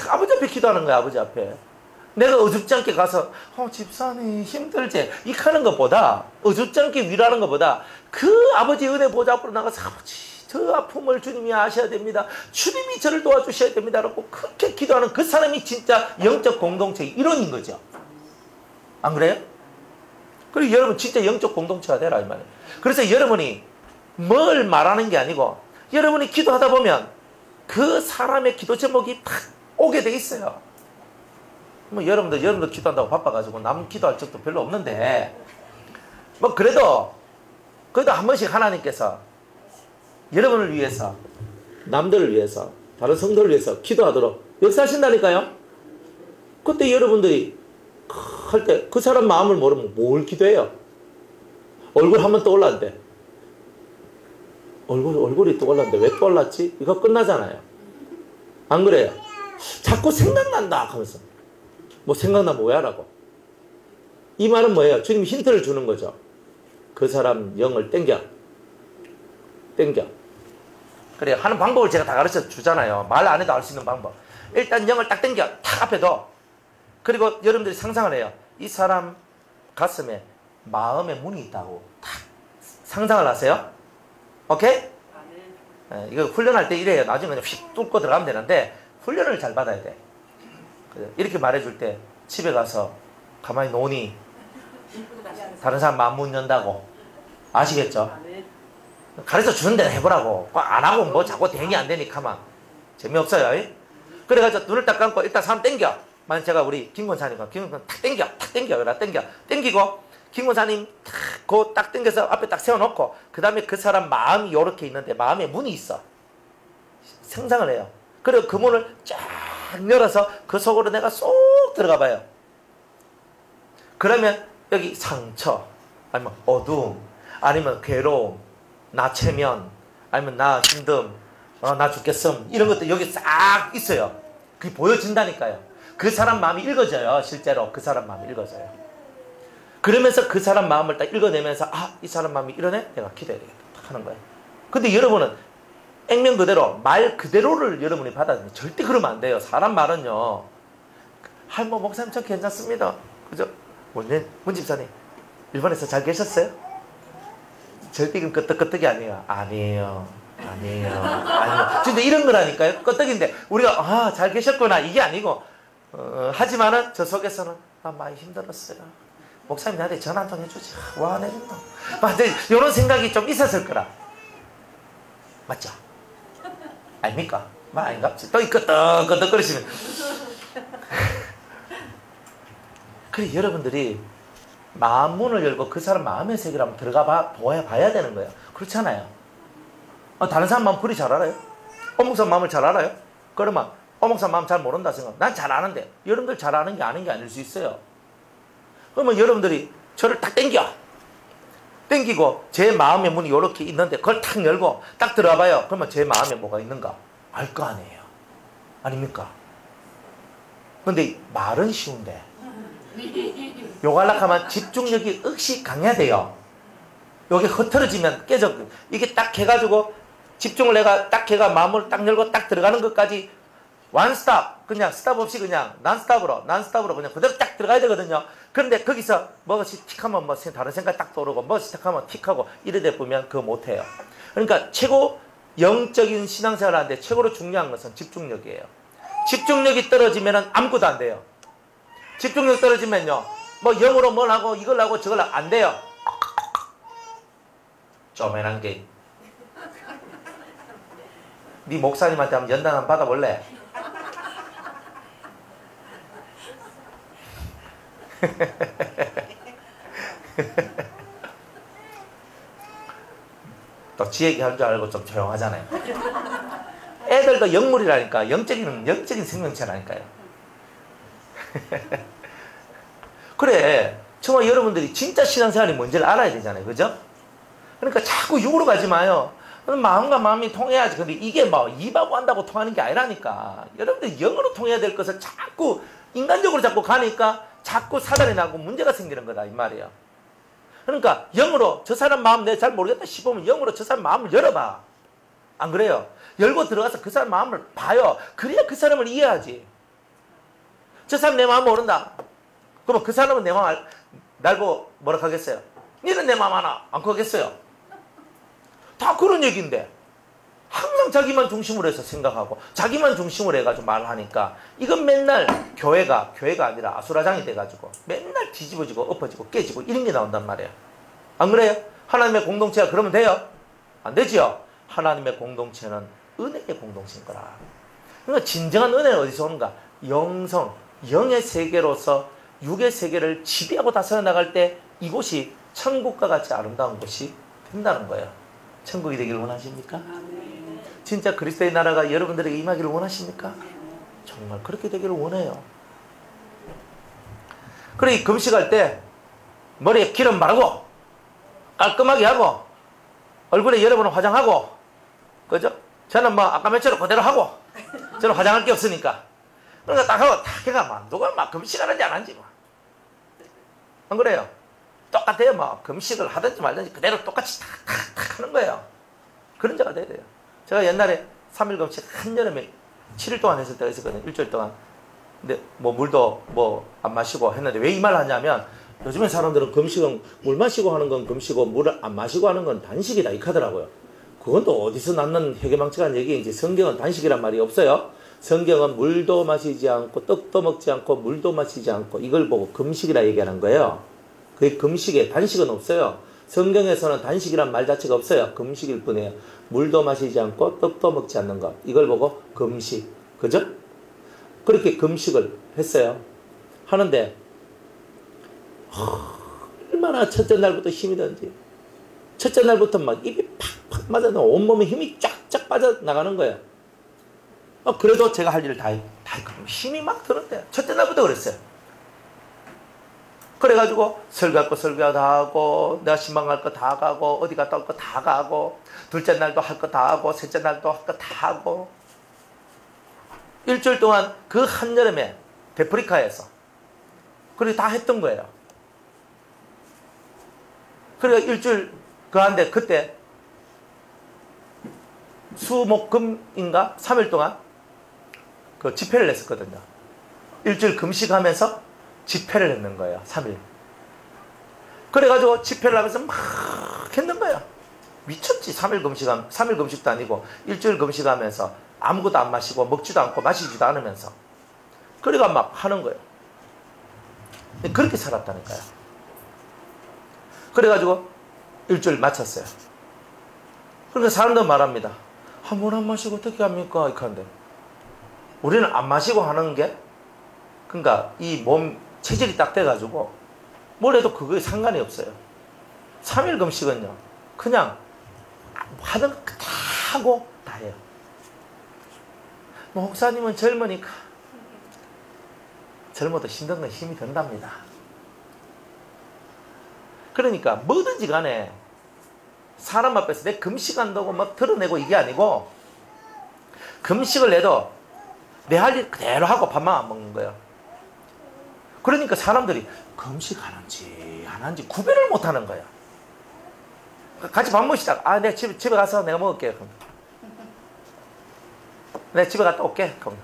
아버지 앞에 기도하는 거야. 아버지 앞에 내가 어줍지 않게 가서 집사님 힘들지 이 하는 것보다 어줍지 않게 위로하는 것보다 그 아버지 은혜 보좌 앞으로 나가서 아버지 저 아픔을 주님이 아셔야 됩니다. 주님이 저를 도와주셔야 됩니다. 라고 그렇게 기도하는 그 사람이 진짜 영적 공동체의 일원인 거죠. 안 그래요? 그리고 여러분 진짜 영적 공동체가 되라 이 말이에요. 그래서 여러분이 뭘 말하는 게 아니고 여러분이 기도하다 보면 그 사람의 기도 제목이 탁 오게 돼 있어요. 뭐 여러분도 기도한다고 바빠가지고 남 기도할 적도 별로 없는데 뭐 그래도 한 번씩 하나님께서 여러분을 위해서 남들을 위해서 다른 성도를 위해서 기도하도록 역사하신다니까요. 그때 여러분들이 할 때 그 사람 마음을 모르면 뭘 기도해요? 얼굴 한번 떠올랐는데 얼굴이 떠올랐는데 왜 떠올랐지? 이거 끝나잖아요. 안 그래요? 자꾸 생각난다 하면서 뭐 생각나면 왜 하라고? 이 말은 뭐예요? 주님이 힌트를 주는 거죠. 그 사람 영을 땡겨. 그래 하는 방법을 제가 다 가르쳐 주잖아요. 말 안 해도 알 수 있는 방법. 일단 영을 딱 땡겨. 탁 앞에 둬. 그리고 여러분들이 상상을 해요. 이 사람 가슴에 마음의 문이 있다고 탁 상상을 하세요. 오케이? 네, 이거 훈련할 때 이래요. 나중에 그냥 휙 뚫고 들어가면 되는데 훈련을 잘 받아야 돼. 이렇게 말해줄 때 집에 가서 가만히 노니 다른 사람 마음 문 연다고 아시겠죠? 가르쳐 주는 대로 해보라고. 안 하고 뭐 자꾸 대응이 안 되니까만 재미없어요. 그래가지고 눈을 딱 감고 일단 사람 땡겨. 만약 제가 우리 김권사님과 탁 땡겨. 땡기고 김권사님 딱 땡겨서 앞에 딱 세워놓고 그 다음에 그 사람 마음이 이렇게 있는데 마음에 문이 있어. 상상을 해요. 그리고 그 문을 쫙 열어서 그 속으로 내가 쏙 들어가 봐요. 그러면 여기 상처 아니면 어두움 아니면 괴로움 나 체면 아니면 나 힘듦 나 죽겠음 이런 것들 여기 싹 있어요. 그게 보여진다니까요. 그 사람 마음이 읽어져요. 실제로 그 사람 마음이 읽어져요. 그러면서 그 사람 마음을 딱 읽어내면서 이 사람 마음이 이러네? 내가 기도해야 되겠다 하는 거예요. 근데 여러분은 액면 그대로 말 그대로를 여러분이 받아들이면 절대 그러면 안 돼요. 사람 말은요. 뭐 목사님 저 괜찮습니다. 그죠? 문 집사님 일본에서 잘 계셨어요? 절대 이건 끄떡끄떡이 아니에요. 아니에요. 진짜 이런 거라니까요. 끄떡인데 우리가 잘 계셨구나 이게 아니고 하지만은 저 속에서는 많이 힘들었어요. 목사님 나한테 전화 한 통 해주지. 와 내린다. 이런 생각이 좀 있었을 거라. 맞죠? 아닙니까? 아닌갑지. 또 끄떡끄떡거리시면. 그래 여러분들이 마음 문을 열고 그 사람 마음의 세계를 한번 들어가 봐야 되는 거예요. 그렇잖아요. 다른 사람 마음 그리 잘 알아요? 목사 마음을 잘 알아요? 그러면 목사 마음 잘 모른다 생각. 난 잘 아는데 여러분들 잘 아는 게 아닌 게 아닐 수 있어요. 그러면 여러분들이 저를 딱 땡기고 제 마음의 문이 이렇게 있는데 그걸 탁 열고 딱 들어가봐요. 그러면 제 마음에 뭐가 있는가 알 거 아니에요. 아닙니까? 근데 말은 쉬운데 요거 하려고 하면 집중력이 억시 강해야 돼요. 여기 흐트러지면 깨져. 이게 딱 해가지고 집중을 내가 딱 해가 마음을 딱 열고 딱 들어가는 것까지 원스톱 그냥 스탑 없이 그냥 난스톱으로 그냥 그대로 딱 들어가야 되거든요. 그런데 거기서 뭐가 틱하면 뭐 다른 생각 딱 떠오르고 뭐 틱하면 틱하고 이러다 보면 그거 못해요. 그러니까 최고 영적인 신앙생활을 하는데 최고로 중요한 것은 집중력이에요. 집중력이 떨어지면 아무것도 안 돼요. 집중력 떨어지면요 뭐 영어로 뭘 하고 이걸 하고 저걸 하고 안 돼요. 쪼매난 게. 네 목사님한테 한번 연단 한번 받아볼래? 또 지 얘기할 줄 알고 좀 조용하잖아요. 애들도 영물이라니까. 영적인 생명체라니까요. 그래 정말 여러분들이 진짜 신앙생활이 뭔지를 알아야 되잖아요. 그죠? 그러니까 자꾸 육으로 가지 마요. 마음과 마음이 통해야지. 근데 이게 뭐 입하고 한다고 통하는 게 아니라니까. 여러분들 영으로 통해야 될 것을 자꾸 인간적으로 자꾸 가니까 자꾸 사단이 나고 문제가 생기는 거다 이 말이에요. 그러니까 영으로 저 사람 마음 내가 잘 모르겠다 싶으면 영으로 저 사람 마음을 열어봐. 안 그래요? 열고 들어가서 그 사람 마음을 봐요. 그래야 그 사람을 이해하지. 저 사람 내 마음 모른다. 그러면 그 사람은 내 마음 날 보고 뭐라 하겠어요? 니는 내 마음 하나 안 하겠어요? 다 그런 얘기인데 항상 자기만 중심으로 해서 생각하고 자기만 중심으로 해가지고 말을 하니까 이건 맨날 교회가 아니라 아수라장이 돼가지고 맨날 뒤집어지고 엎어지고 깨지고 이런 게 나온단 말이에요. 안 그래요? 하나님의 공동체가 그러면 돼요? 안 되지요? 하나님의 공동체는 은혜의 공동체인 거라. 그러니까 진정한 은혜는 어디서 오는가? 영성, 영의 세계로서 육의 세계를 지배하고 다스려 나갈 때 이곳이 천국과 같이 아름다운 곳이 된다는 거예요. 천국이 되기를 원하십니까? 진짜 그리스도의 나라가 여러분들에게 임하기를 원하십니까? 정말 그렇게 되기를 원해요. 그래 금식할 때 머리에 기름 바르고 깔끔하게 하고 얼굴에 여러분은 화장하고 그죠? 저는 뭐 아까 몇처럼 그대로 하고 저는 화장할 게 없으니까 그러니까 딱 하고 딱 해가 누가 막 금식하는지 안 하는지 뭐. 안 그래요? 똑같아요. 뭐 금식을 하든지 말든지 그대로 똑같이 탁탁탁 하는 거예요. 그런 자가 돼야 돼요. 제가 옛날에 3일 금식 한여름에 7일 동안 했을 때가 있었거든요. 일주일 동안. 근데 뭐 물도 뭐 안 마시고 했는데 왜 이 말을 하냐면 요즘에 사람들은 금식은 물 마시고 하는 건 금식이고 물을 안 마시고 하는 건 단식이다 이렇게 하더라고요. 그건 또 어디서 낳는 해괴망측한 얘기인지 성경은 단식이란 말이 없어요. 성경은 물도 마시지 않고 떡도 먹지 않고 물도 마시지 않고 이걸 보고 금식이라 얘기하는 거예요. 그게 금식에 단식은 없어요. 성경에서는 단식이란 말 자체가 없어요. 금식일 뿐이에요. 물도 마시지 않고 떡도 먹지 않는 것. 이걸 보고 금식. 그죠? 그렇게 금식을 했어요. 하는데 얼마나 첫째 날부터 힘이 든지. 첫째 날부터 막 입이 팍팍 맞아 온몸에 힘이 쫙쫙 빠져나가는 거예요. 그래도 제가 할 일을 다 했거든요. 힘이 막 드는데 첫째 날부터 그랬어요. 그래가지고 설교할 거 설교 다 하고 내가 신방 갈 거 다 가고 어디 갔다 올 거 다 가고 둘째 날도 할 거 다 하고 셋째 날도 할 거 다 하고 일주일 동안 그 한여름에 데프리카에서 그렇게 다 했던 거예요. 그래서 일주일 그한데 그때 수목금인가 3일 동안 그 집회를 했었거든요. 일주일 금식하면서 집회를 했는 거예요. 3일. 그래가지고 집회를 하면서 막 했는 거예요. 미쳤지. 3일 금식도 아니고 일주일 금식하면서 아무것도 안 마시고 먹지도 않고 마시지도 않으면서 그래가 막 하는 거예요. 그렇게 살았다니까요. 그래가지고 일주일 마쳤어요. 그러니까 사람들은 말합니다. 물 안 마시고 어떻게 합니까? 이렇게 하는데 우리는 안 마시고 하는 게 그러니까 이 몸 체질이 딱 돼가지고 뭘 해도 그거에 상관이 없어요. 3일 금식은요. 그냥 하던 거 다 하고 다 해요. 목사님은 젊으니까 젊어도 힘든 건 힘이 든답니다. 그러니까 뭐든지 간에 사람 앞에서 내 금식한다고 막 드러내고 이게 아니고 금식을 해도 내 할 일 그대로 하고 밥만 안 먹는 거예요. 그러니까 사람들이 금식하는지 안 하는지 구별을 못 하는 거예요. 같이 밥 먹시다가 내가 집에 가서 내가 먹을게요. 그럼. 내가 집에 갔다 올게. 그럼.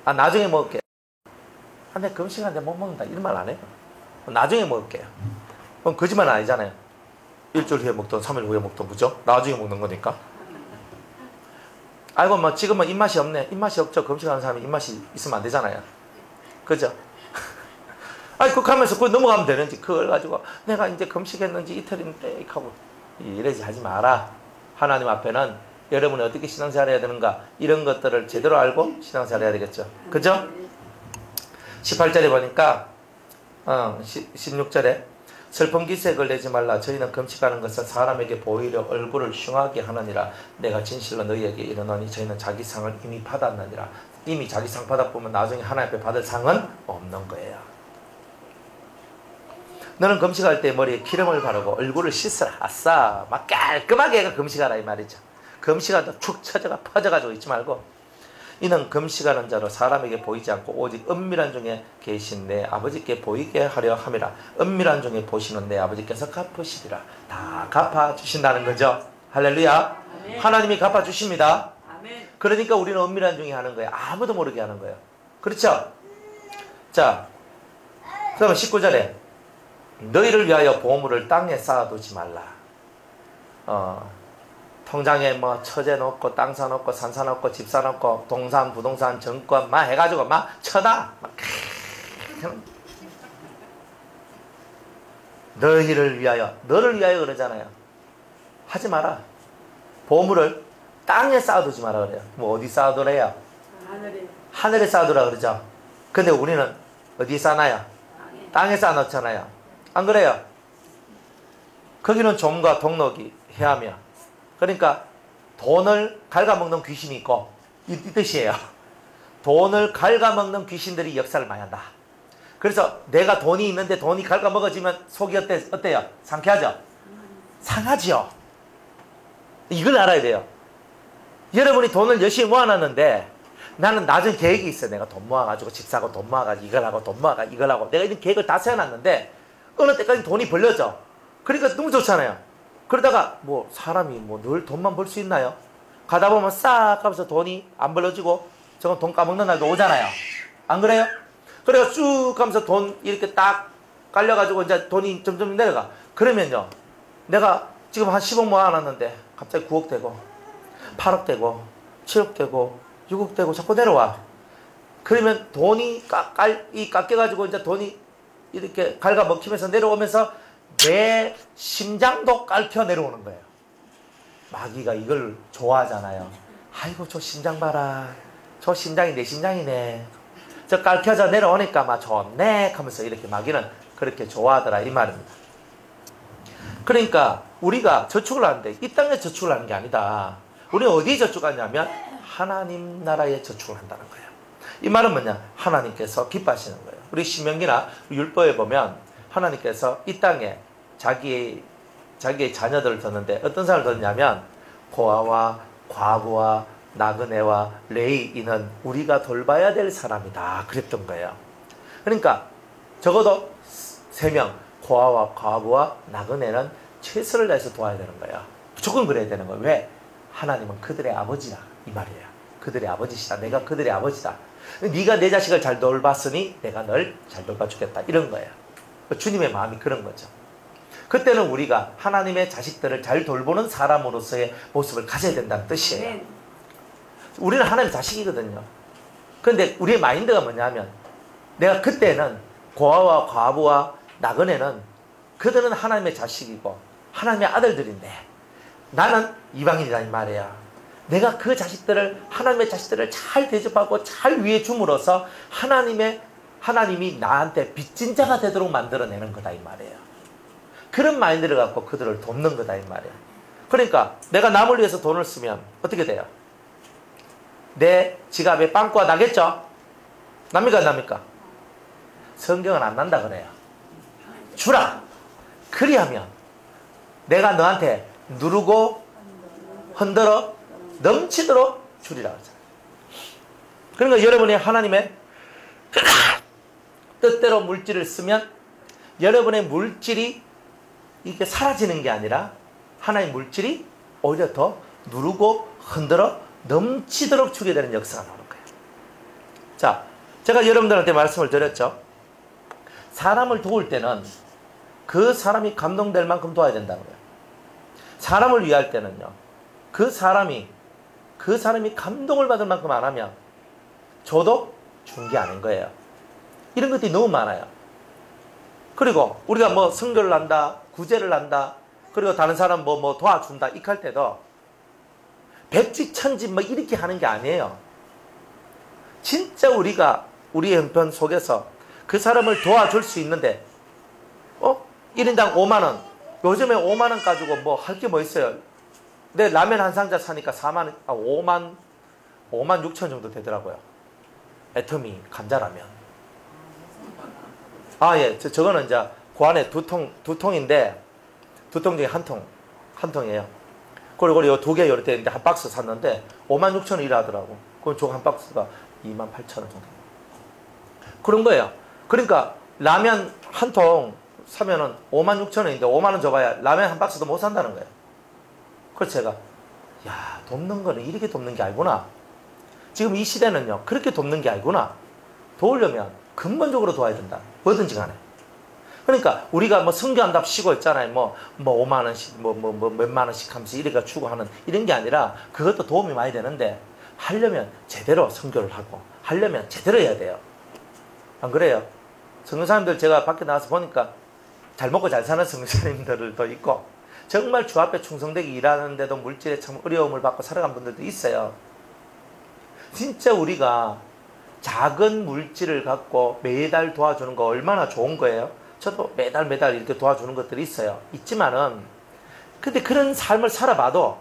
나중에 먹을게. 내가 금식하는데 못 먹는다. 이런 말 안 해요. 나중에 먹을게요. 그럼 거짓말은 아니잖아요. 일주일 후에 먹던 3일 후에 먹던 그죠? 나중에 먹는 거니까. 아이고 뭐 지금은 입맛이 없네. 입맛이 없죠. 금식하는 사람이 입맛이 있으면 안 되잖아요. 그죠? 아니 그거 하면서 그거 넘어가면 되는지 그걸 가지고 내가 이제 금식했는지 이틀인데 하고 이러지 하지 마라. 하나님 앞에는 여러분이 어떻게 신앙생활 해야 되는가 이런 것들을 제대로 알고 신앙생활 해야 되겠죠. 그죠? 18절에 보니까 16절에 슬픈 기색을 내지 말라. 저희는 금식하는 것은 사람에게 보이려 얼굴을 흉하게 하느니라. 내가 진실로 너희에게 이르노니 저희는 자기 상을 이미 받았느니라. 이미 자기 상 받아보면 나중에 하나님 앞에 받을 상은 없는 거예요. 너는 금식할 때 머리에 기름을 바르고 얼굴을 씻으라. 아싸, 막 깔끔하게 해가 금식하라 이 말이죠. 금식하다 축 처져가 퍼져가지고 있지 말고, 이는 금식하는 자로 사람에게 보이지 않고 오직 은밀한 중에 계신 내 아버지께 보이게 하려 함이라. 은밀한 중에 보시는 내 아버지께서 갚으시리라. 다 갚아주신다는 거죠. 할렐루야. 아멘. 하나님이 갚아주십니다. 아멘. 그러니까 우리는 은밀한 중에 하는 거예요. 아무도 모르게 하는 거예요. 그렇죠? 자, 그러면 19절에 너희를 위하여 보물을 땅에 쌓아두지 말라. 통장에 뭐 처제 넣고 땅 사놓고 산 사놓고 집 사놓고 동산 부동산 정권 막 해가지고 막 쳐다 막 너희를 위하여, 너를 위하여 그러잖아요. 하지 마라. 보물을 땅에 쌓아두지 마라 그래요. 뭐 어디 쌓아두래요? 하늘에 쌓아두라 그러죠. 근데 우리는 어디에 쌓나요? 땅에 쌓아놓잖아요. 안 그래요? 거기는 종과 동록이 해하며, 그러니까 돈을 갉아먹는 귀신이 있고, 이 뜻이에요. 돈을 갉아먹는 귀신들이 역사를 많이 한다. 그래서 내가 돈이 있는데 돈이 갉아먹어지면 속이 어때요? 상쾌하죠? 상하지요. 이걸 알아야 돼요. 여러분이 돈을 열심히 모아놨는데 나는 나중 계획이 있어요. 내가 돈 모아가지고 집 사고 돈 모아가지고 이걸 하고 돈 모아가지고 이걸 하고 내가 이런 계획을 다 세워놨는데 어느 때까지 돈이 벌려져. 그러니까 너무 좋잖아요. 그러다가 뭐 사람이 뭐 늘 돈만 벌 수 있나요? 가다 보면 싹 하면서 돈이 안 벌어지고 저건 돈 까먹는 날도 오잖아요. 안 그래요? 그래서 쭉 하면서 돈 이렇게 딱 깔려가지고 이제 돈이 점점 내려가. 그러면요, 내가 지금 한 10억 모아놨는데 갑자기 9억 되고 8억 되고 7억 되고 6억 되고 자꾸 내려와. 그러면 돈이 깎여가지고 이제 돈이 이렇게 갉아먹히면서 내려오면서 내 심장도 깔혀 내려오는 거예요. 마귀가 이걸 좋아하잖아요. 아이고 저 심장 봐라. 저 심장이 내 심장이네. 저 깔혀져 내려오니까 막 좋네 하면서 이렇게 마귀는 그렇게 좋아하더라 이 말입니다. 그러니까 우리가 저축을 하는데 이 땅에 저축을 하는 게 아니다. 우리는 어디에 저축하냐면 하나님 나라에 저축을 한다는 거예요. 이 말은 뭐냐? 하나님께서 기뻐하시는 거예요. 우리 신명기나 율법에 보면 하나님께서 이 땅에 자기의 자녀들을 뒀는데 어떤 사람을 뒀냐면 고아와 과부와 나그네와 레위, 이는 우리가 돌봐야 될 사람이다 그랬던 거예요. 그러니까 적어도 3명, 고아와 과부와 나그네는 최선을 다해서 도와야 되는 거예요. 무조건 그래야 되는 거예요. 왜? 하나님은 그들의 아버지다 이 말이에요. 그들의 아버지시다. 내가 그들의 아버지다. 네가 내 자식을 잘 돌봤으니 내가 널 잘 돌봐주겠다 이런 거예요. 주님의 마음이 그런 거죠. 그때는 우리가 하나님의 자식들을 잘 돌보는 사람으로서의 모습을 가져야 된다는 뜻이에요. 우리는 하나님의 자식이거든요. 그런데 우리의 마인드가 뭐냐면 내가 그때는 고아와 과부와 나그네는 그들은 하나님의 자식이고 하나님의 아들들인데 나는 이방인이다 이 말이야. 내가 그 자식들을, 하나님의 자식들을 잘 대접하고 잘 위해 줌으로써 하나님이 나한테 빚진 자가 되도록 만들어내는 거다 이 말이에요. 그런 마인드를 갖고 그들을 돕는 거다 이 말이에요. 그러니까 내가 남을 위해서 돈을 쓰면 어떻게 돼요? 내 지갑에 빵꾸가 나겠죠? 납니까 안 납니까? 성경은 안 난다 그래요. 주라. 그리하면 내가 너한테 누르고 흔들어 넘치도록 주리라 하잖아요. 그러니까 여러분이 하나님의 뜻대로 물질을 쓰면 여러분의 물질이 이게 사라지는 게 아니라 하나의 물질이 오히려 더 누르고 흔들어 넘치도록 주게 되는 역사가 나오는 거예요. 자, 제가 여러분들한테 말씀을 드렸죠. 사람을 도울 때는 그 사람이 감동될 만큼 도와야 된다고요. 사람을 위할 때는요, 그 사람이 감동을 받을 만큼 안 하면 저도 준 게 아닌 거예요. 이런 것들이 너무 많아요. 그리고 우리가 뭐 선교를 한다, 구제를 한다, 그리고 다른 사람 뭐 도와준다 이렇게 할 때도 백지천지 뭐 이렇게 하는 게 아니에요. 진짜 우리가 우리의 형편 속에서 그 사람을 도와줄 수 있는데 1인당 5만원, 요즘에 5만원 가지고 뭐 할 게 뭐 있어요. 내 라면 한 상자 사니까 5만 6천 정도 되더라고요. 애터미 감자라면. 예, 저거는 이제 그 안에 두 통인데, 두 통 중에 한 통이에요. 그리고 요 두 개 이렇게 있는데 한 박스 샀는데 56,000원이라 하더라고. 그럼 저거 한 박스가 28,000원 정도. 그런 거예요. 그러니까 라면 한 통 사면은 56,000원인데 5만원 줘봐야 라면 한 박스도 못 산다는 거예요. 그래서 제가 야, 돕는 거는 이렇게 돕는 게 아니구나. 지금 이 시대는요, 그렇게 돕는 게 아니구나. 도우려면 근본적으로 도와야 된다. 뭐든지 간에. 그러니까 우리가 뭐 선교한답시고 있잖아요. 뭐 5만 원씩 뭐 몇만 원씩 하면서 이래가 추구하는 이런 게 아니라 그것도 도움이 많이 되는데 하려면 제대로 선교를 하고 하려면 제대로 해야 돼요. 안 그래요? 선교사님들 제가 밖에 나와서 보니까 잘 먹고 잘 사는 선교사님들도 있고 정말 주 앞에 충성되게 일하는데도 물질에 참 어려움을 받고 살아간 분들도 있어요. 진짜 우리가 작은 물질을 갖고 매달 도와주는 거 얼마나 좋은 거예요? 저도 매달 이렇게 도와주는 것들이 있어요. 있지만은 근데 그런 삶을 살아봐도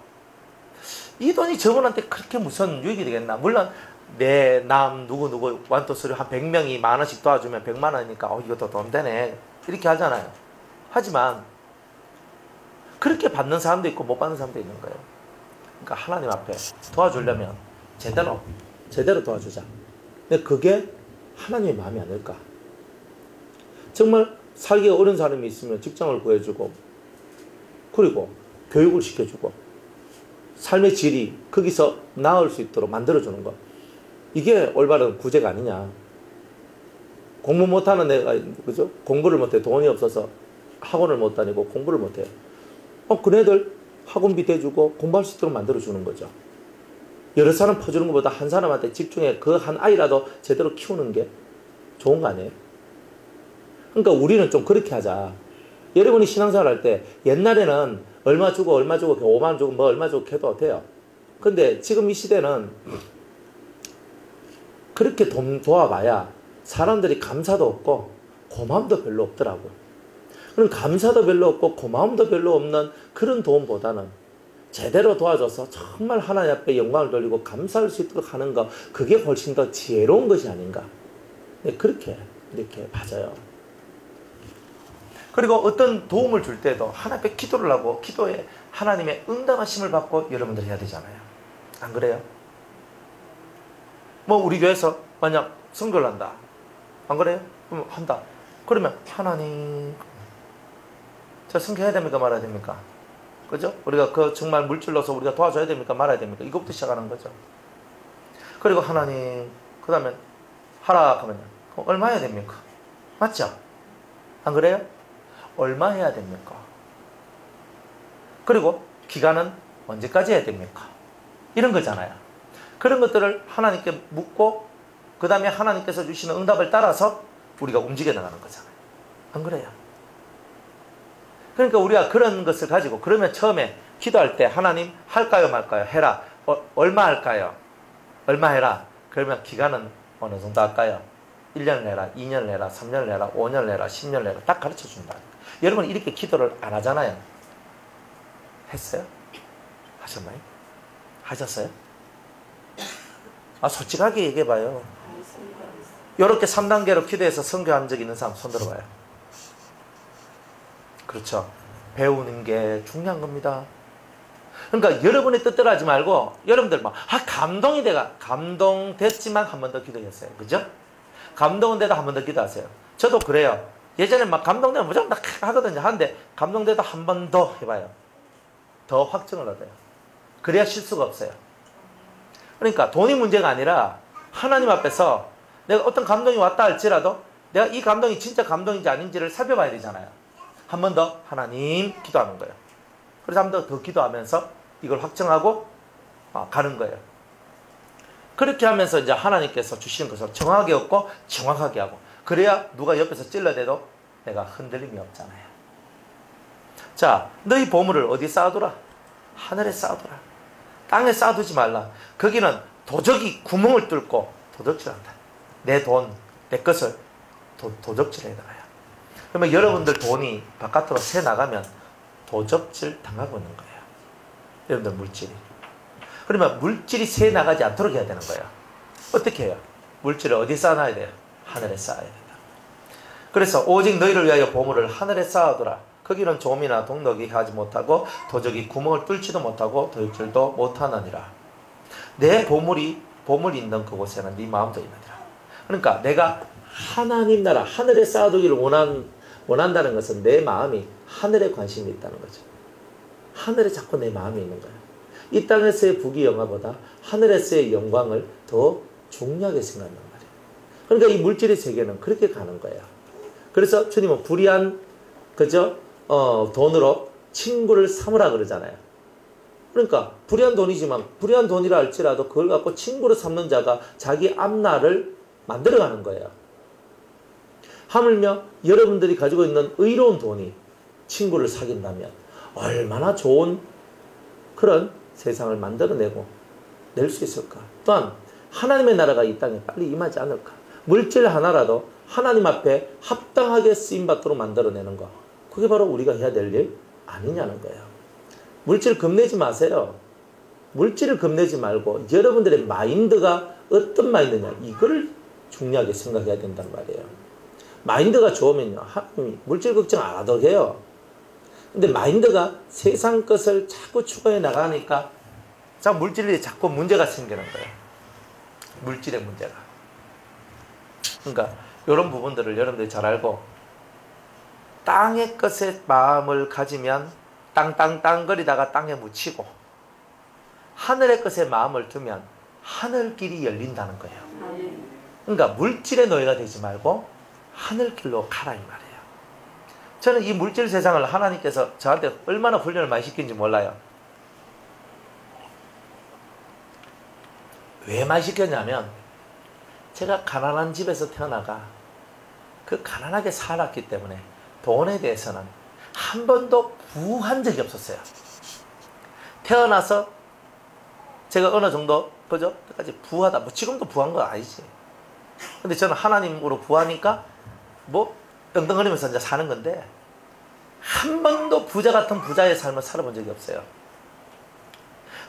이 돈이 저분한테 그렇게 무슨 유익이 되겠나? 물론 내 남 누구 완토스를 한 100명이 만 원씩 도와주면 100만 원이니까 이것도 돈 되네 이렇게 하잖아요. 하지만 그렇게 받는 사람도 있고 못 받는 사람도 있는 거예요. 그러니까 하나님 앞에 도와주려면 제대로 도와주자. 근데 그게 하나님의 마음이 아닐까? 정말 살기 어려운 사람이 있으면 직장을 구해주고 그리고 교육을 시켜주고 삶의 질이 거기서 나을 수 있도록 만들어주는 것. 이게 올바른 구제가 아니냐. 공부 못하는 애가 그죠? 공부를 못해. 돈이 없어서 학원을 못 다니고 공부를 못해요. 그 애들 학원비 대주고 공부할 수 있도록 만들어주는 거죠. 여러 사람 퍼주는 것보다 한 사람한테 집중해 그 한 아이라도 제대로 키우는 게 좋은 거 아니에요? 그러니까 우리는 좀 그렇게 하자. 여러분이 신앙생활 할 때 옛날에는 얼마 주고 5만 원 주고 뭐 얼마 주고 해도 돼요. 근데 지금 이 시대는 그렇게 도와봐야 사람들이 감사도 없고 고마움도 별로 없더라고요. 그럼 감사도 별로 없고 고마움도 별로 없는 그런 도움보다는 제대로 도와줘서 정말 하나님 앞에 영광을 돌리고 감사할 수 있도록 하는 거, 그게 훨씬 더 지혜로운 것이 아닌가. 그렇게 이렇게 봐져요. 그리고 어떤 도움을 줄 때도 하나님 앞에 기도를 하고 기도에 하나님의 응답하심을 받고 여러분들이 해야 되잖아요. 안 그래요? 뭐 우리 교회에서 만약 선교를 한다. 안 그래요? 그럼 한다. 그러면 하나님 저 선교해야 됩니까 말아야 됩니까? 그죠? 우리가 그 정말 물질로서 우리가 도와줘야 됩니까 말아야 됩니까? 이것부터 시작하는 거죠. 그리고 하나님 그 다음에 하라 하면 얼마 해야 됩니까? 맞죠? 안 그래요? 얼마 해야 됩니까? 그리고 기간은 언제까지 해야 됩니까? 이런 거잖아요. 그런 것들을 하나님께 묻고 그 다음에 하나님께서 주시는 응답을 따라서 우리가 움직여 나가는 거잖아요. 안 그래요? 그러니까 우리가 그런 것을 가지고 그러면 처음에 기도할 때 하나님 할까요 말까요? 해라. 얼마 할까요? 얼마 해라. 그러면 기간은 어느 정도 할까요? 1년 내라, 2년 내라, 3년 내라, 5년 내라, 10년 내라 딱 가르쳐 준다. 여러분 이렇게 기도를 안 하잖아요. 했어요? 하셨나요? 하셨어요? 솔직하게 얘기해봐요. 이렇게 3단계로 기도해서 선교한 적 있는 사람 손 들어봐요. 그렇죠. 배우는 게 중요한 겁니다. 그러니까 여러분의 뜻대로 하지 말고 여러분들 막 감동이 돼가 감동됐지만 한 번 더 기도했어요. 그죠? 감동은 돼도 한 번 더 기도하세요. 저도 그래요. 예전에 막 감동되면 무조건 다 하거든요. 하는데 감동돼도 한 번 더 해봐요. 더 확증을 얻어요. 그래야 실수가 없어요. 그러니까 돈이 문제가 아니라 하나님 앞에서 내가 어떤 감동이 왔다 할지라도 내가 이 감동이 진짜 감동인지 아닌지를 살펴봐야 되잖아요. 한 번 더 하나님 기도하는 거예요. 그래서 한 번 더 기도하면서 이걸 확증하고 가는 거예요. 그렇게 하면서 이제 하나님께서 주시는 것을 정확하게 얻고 정확하게 하고 그래야 누가 옆에서 찔러대도 내가 흔들림이 없잖아요. 자, 너희 보물을 어디 쌓아두라? 하늘에 쌓아두라. 땅에 쌓아두지 말라. 거기는 도적이 구멍을 뚫고 도적질한다. 내 돈, 내 것을 도적질해 나가요. 그러면 여러분들 돈이 바깥으로 새 나가면 도적질 당하고 있는 거예요. 여러분들 물질이. 그러면 물질이 새 나가지 않도록 해야 되는 거예요. 어떻게 해요? 물질을 어디 쌓아놔야 돼요? 하늘에 쌓아야 된다. 그래서 오직 너희를 위하여 보물을 하늘에 쌓아두라. 거기는 좀이나 동덕이 하지 못하고 도적이 구멍을 뚫지도 못하고 도둑질도 못하느니라. 내 보물이 있는 그곳에는 네 마음도 있느니라. 그러니까 내가 하나님 나라 하늘에 쌓아두기를 원한다는 것은 내 마음이 하늘에 관심이 있다는 거죠. 하늘에 자꾸 내 마음이 있는 거예요. 이 땅에서의 부귀 영화보다 하늘에서의 영광을 더 중요하게 생각한단 말이에요. 그러니까 이 물질의 세계는 그렇게 가는 거예요. 그래서 주님은 불의한 돈으로 친구를 삼으라 그러잖아요. 그러니까 불의한 돈이지만 불의한 돈이라 할지라도 그걸 갖고 친구를 삼는 자가 자기 앞날을 만들어가는 거예요. 하물며 여러분들이 가지고 있는 의로운 돈이 친구를 사귄다면 얼마나 좋은 그런 세상을 만들어내고 낼 수 있을까? 또한 하나님의 나라가 이 땅에 빨리 임하지 않을까? 물질 하나라도 하나님 앞에 합당하게 쓰임받도록 만들어내는 거, 그게 바로 우리가 해야 될 일 아니냐는 거예요. 물질 겁내지 마세요. 물질을 겁내지 말고 여러분들의 마인드가 어떤 마인드냐, 이거를 중요하게 생각해야 된단 말이에요. 마인드가 좋으면요, 하나님이 물질 걱정 안 하도록 해요. 근데 마인드가 세상 것을 자꾸 추구해 나가니까 물질이 자꾸 문제가 생기는 거예요. 물질의 문제가. 그러니까 이런 부분들을 여러분들이 잘 알고, 땅의 것에 마음을 가지면 땅땅땅 거리다가 땅에 묻히고, 하늘의 것에 마음을 두면 하늘길이 열린다는 거예요. 그러니까 물질의 노예가 되지 말고 하늘길로 가라 이 말이에요. 저는 이 물질 세상을 하나님께서 저한테 얼마나 훈련을 많이 시킨지 몰라요. 왜 많이 시켰냐면, 제가 가난한 집에서 태어나가 그 가난하게 살았기 때문에 돈에 대해서는 한 번도 부한 적이 없었어요. 태어나서 제가 어느 정도 그때까지 부하다, 지금도 부한 건 아니지. 근데 저는 하나님으로 부하니까 떵떵거리면서 이제 사는 건데, 한 번도 부자 같은 부자의 삶을 살아본 적이 없어요.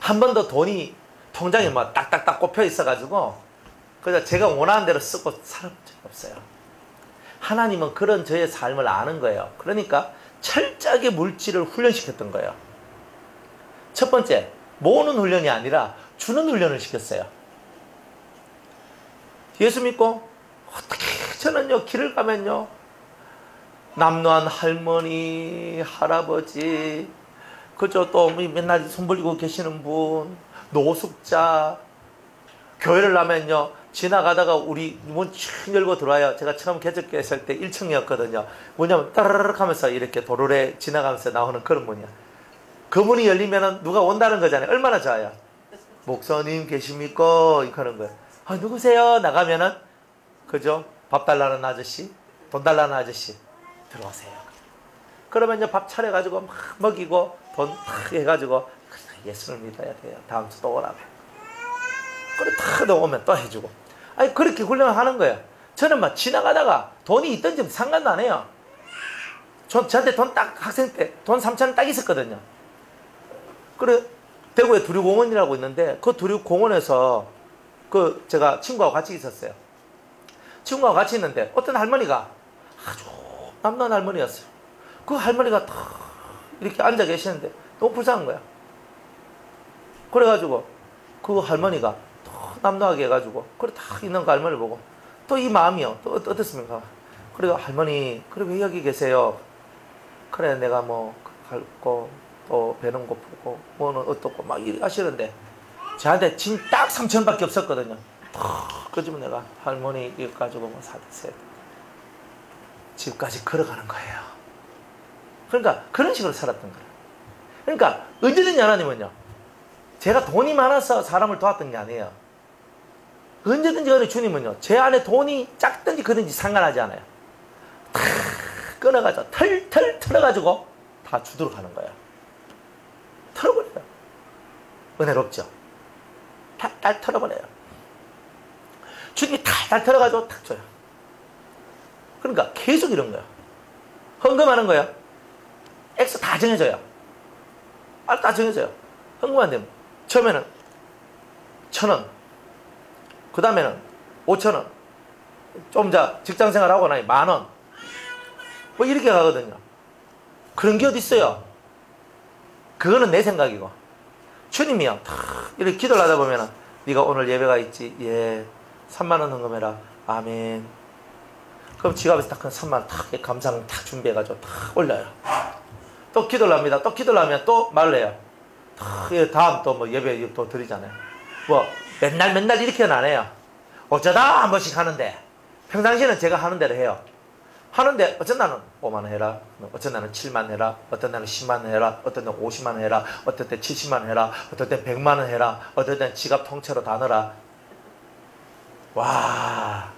한 번도 돈이 통장에 딱딱딱 꼽혀 있어가지고 그냥 제가 원하는 대로 쓰고 살아본 적이 없어요. 하나님은 그런 저의 삶을 아는 거예요. 그러니까 철저하게 물질을 훈련시켰던 거예요. 첫 번째, 모으는 훈련이 아니라 주는 훈련을 시켰어요. 예수 믿고 어떻게 저는요, 길을 가면요, 남노한 할머니, 할아버지, 또 맨날 손 벌리고 계시는 분, 노숙자, 교회를 가면요, 지나가다가 우리 문 쭉 열고 들어와요. 제가 처음 개척교회 있을 때 1층이었거든요. 뭐냐면 따르르륵 하면서 이렇게 도로에 지나가면서 나오는 그런 문이야. 그 문이 열리면은 누가 온다는 거잖아요. 얼마나 좋아요. 목사님 계십니까? 이렇게 하는 거예요. 누구세요? 나가면은 밥 달라는 아저씨, 돈 달라는 아저씨 들어오세요. 그러면 이제 밥 차려가지고 막 먹이고 돈 탁 해가지고 예수를 믿어야 돼요. 다음 주 또 오라고. 그래 탁 오면 또 해주고. 그렇게 훈련을 하는 거예요. 저는 지나가다가 돈이 있든지 상관도 안 해요. 저한테 돈 딱 학생 때 돈 3,000원 딱 있었거든요. 그래 대구에 두류공원이라고 있는데 그 두류공원에서 제가 친구하고 같이 있었어요. 친구하고 같이 있는데 어떤 할머니가 아주 남는 할머니였어요. 그 할머니가 탁 이렇게 앉아 계시는데 너무 불쌍한 거야. 그래가지고 그 할머니가 또 남노하게 해가지고 그래 딱 있는 그 할머니를 보고 또 이 마음이요. 또 어떻습니까? 그래 할머니 그래 왜 여기 계세요? 그래 내가 갈고 또 배는 고프고 뭐는 어떻고 막 이렇게 하시는데 저한테 진 딱 3,000원밖에 없었거든요. 그러면 내가 할머니 이거 가지고 사드세요. 집까지 걸어가는 거예요. 그러니까 그런 식으로 살았던 거예요. 그러니까 언제든지 하나님은요, 제가 돈이 많아서 사람을 도왔던 게 아니에요. 언제든지 어느 주님은요, 제 안에 돈이 작든지 크든지 상관하지 않아요. 탁 끊어가지고 털 털어가지고 다 주도록 하는 거예요. 털어버려요. 은혜롭죠? 탈 털어버려요. 주님이 탈 털어가지고 탁 줘요. 그러니까 계속 이런 거예요. 헌금하는 거예요. 액수 다 정해져요. 다 정해져요. 헌금만 되면 처음에는 1,000원, 그 다음에는 5,000원, 좀 직장생활 하고 나니 10,000원, 뭐 이렇게 가거든요. 그런 게 어디 있어요? 그거는 내 생각이고, 주님이요 이렇게 기도를 하다 보면은 네가 오늘 예배가 있지, 예, 3만 원 헌금해라, 아멘. 그럼 지갑에서 딱 3만 원 탁 감상 탁 준비해가지고 탁 올려요. 또 기도를 합니다. 또 기도를 하면 또 말을 해요. 다음 또 뭐 예배 또 드리잖아요. 뭐 맨날 이렇게는 안 해요. 어쩌다 한 번씩 하는데, 평상시에는 제가 하는 대로 해요. 하는데 어떤 날은 5만 원 해라, 어떤 날은 7만 원 해라, 어떤 날은 10만 원 해라, 어떤 때는 50만 원 해라, 어떤 때 70만 원 해라, 어떤 때 100만 원 해라, 어떤 때는 지갑 통째로 다 넣어라. 와,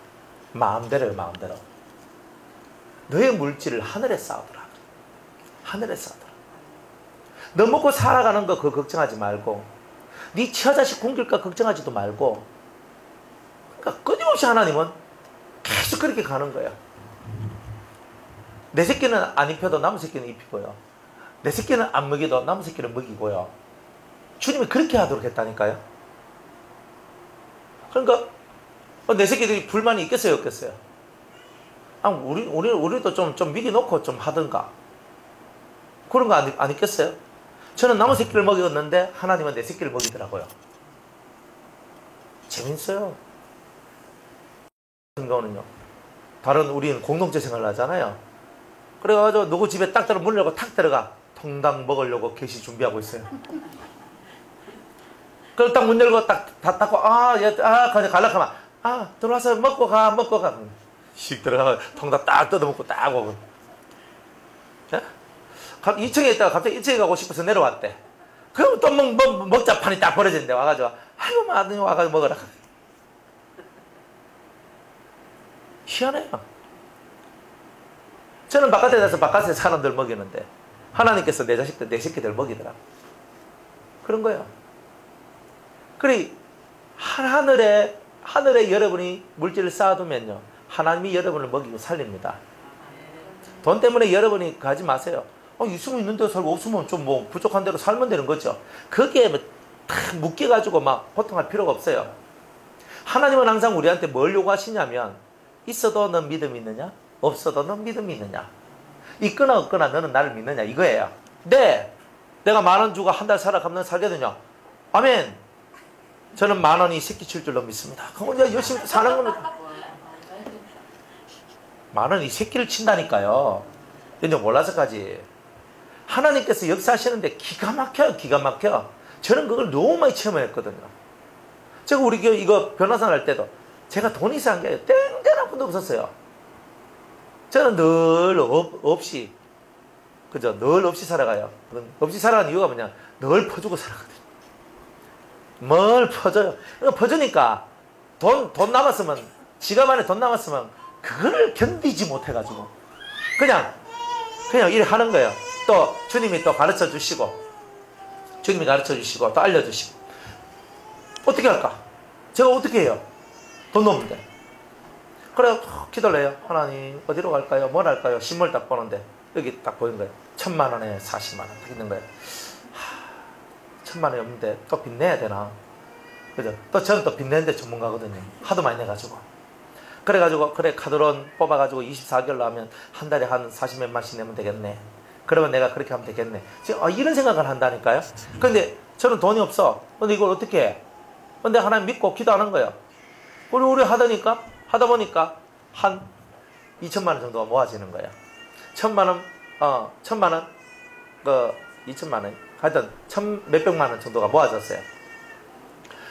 마음대로요, 마음대로. 너의 물질을 하늘에 쌓아두라. 하늘에 쌓아두라. 너 먹고 살아가는 거 그거 걱정하지 말고, 네 처자식 굶길까 걱정하지도 말고, 그러니까 끊임없이 하나님은 계속 그렇게 가는 거예요. 내 새끼는 안 입혀도 남은 새끼는 입히고요, 내 새끼는 안 먹여도 남은 새끼는 먹이고요. 주님이 그렇게 하도록 했다니까요. 그러니까 내 새끼들이 불만이 있겠어요, 없겠어요? 우리도 좀 미리 놓고 좀 하든가, 그런 거 안 있겠어요? 저는 남은 새끼를 먹였는데 하나님은 내 새끼를 먹이더라고요. 재밌어요. 같은 경우는요, 우리는 공동체 생활을 하잖아요. 그래가지고 누구 집에 딱 문 열고 탁 들어가, 통닭 먹으려고 계시 준비하고 있어요. 그걸 딱 문 열고 딱 다 닫고, 그냥 갈락하면, 들어와서 먹고 가. 씩 들어가 통닭 딱 뜯어먹고 딱 오고. 2층에 있다가 갑자기 1층에 가고 싶어서 내려왔대. 그럼 또 먹자 판이 딱 벌어졌는데, 와가지고 아이고 아들이 와가지고 먹어라. 희한해요. 저는 바깥에 나서 바깥에 사람들 먹이는데 하나님께서 내 자식들, 내 새끼들 먹이더라. 그런 거예요. 그래, 하늘에 여러분이 물질을 쌓아두면요, 하나님이 여러분을 먹이고 살립니다. 돈 때문에 여러분이 가지 마세요. 있으면 있는 대로 살고, 없으면 좀 뭐 부족한 대로 살면 되는 거죠. 거기에 딱 묶여가지고 막 고통할 필요가 없어요. 하나님은 항상 우리한테 뭘 요구하시냐면, 있어도 넌 믿음이 있느냐, 없어도 넌 믿음이 있느냐, 있거나 없거나 너는 나를 믿느냐, 이거예요. 네, 내가 10,000원 주고 한 달 살겠느냐, 아멘. 저는 10,000원이 새끼 칠 줄로 믿습니다. 그럼 이제 열심히 사는 겁니다. 10,000원이 새끼를 친다니까요. 근데 몰라서까지. 하나님께서 역사하시는데 기가 막혀요, 기가 막혀. 저는 그걸 너무 많이 체험했거든요. 제가 우리 교회 이거 변호사 할 때도 제가 돈이 있는 게 아니라 땡땡 한 푼도 없었어요. 저는 늘 없이, 그죠? 늘 없이 살아가요. 없이 살아가는 이유가 뭐냐, 늘 퍼주고 살아가거든요. 뭘 퍼줘요. 퍼주니까 돈 남았으면, 지갑 안에 돈 남았으면 그걸 견디지 못해가지고 그냥 이렇게 하는 거예요. 또 주님이 또 가르쳐 주시고 또 알려주시고. 어떻게 할까? 제가 어떻게 해요? 돈 없는데. 그래, 기도를 해요. 하나님 어디로 갈까요? 뭘 할까요? 신문 딱 보는데 여기 딱 보이는 거예요. 1,000,000원에 40만 원 딱 있는 거예요. 1,000만 원이 없는데 또 빚내야 되나? 그죠? 또 저는 또 빚내는데 전문가거든요. 하도 많이 내가지고. 그래가지고, 그래, 카드론 뽑아가지고 24개월로 하면 한 달에 한 40몇만씩 내면 되겠네. 그러면 내가 그렇게 하면 되겠네. 지금 이런 생각을 한다니까요. 근데 저는 돈이 없어. 근데 이걸 어떻게 해? 근데 하나님 믿고 기도하는 거예요. 우리 하다 보니까 한 2,000만 원 정도가 모아지는 거예요. 1,000만 원, 2,000만 원, 하여튼 몇백만 원 정도가 모아졌어요.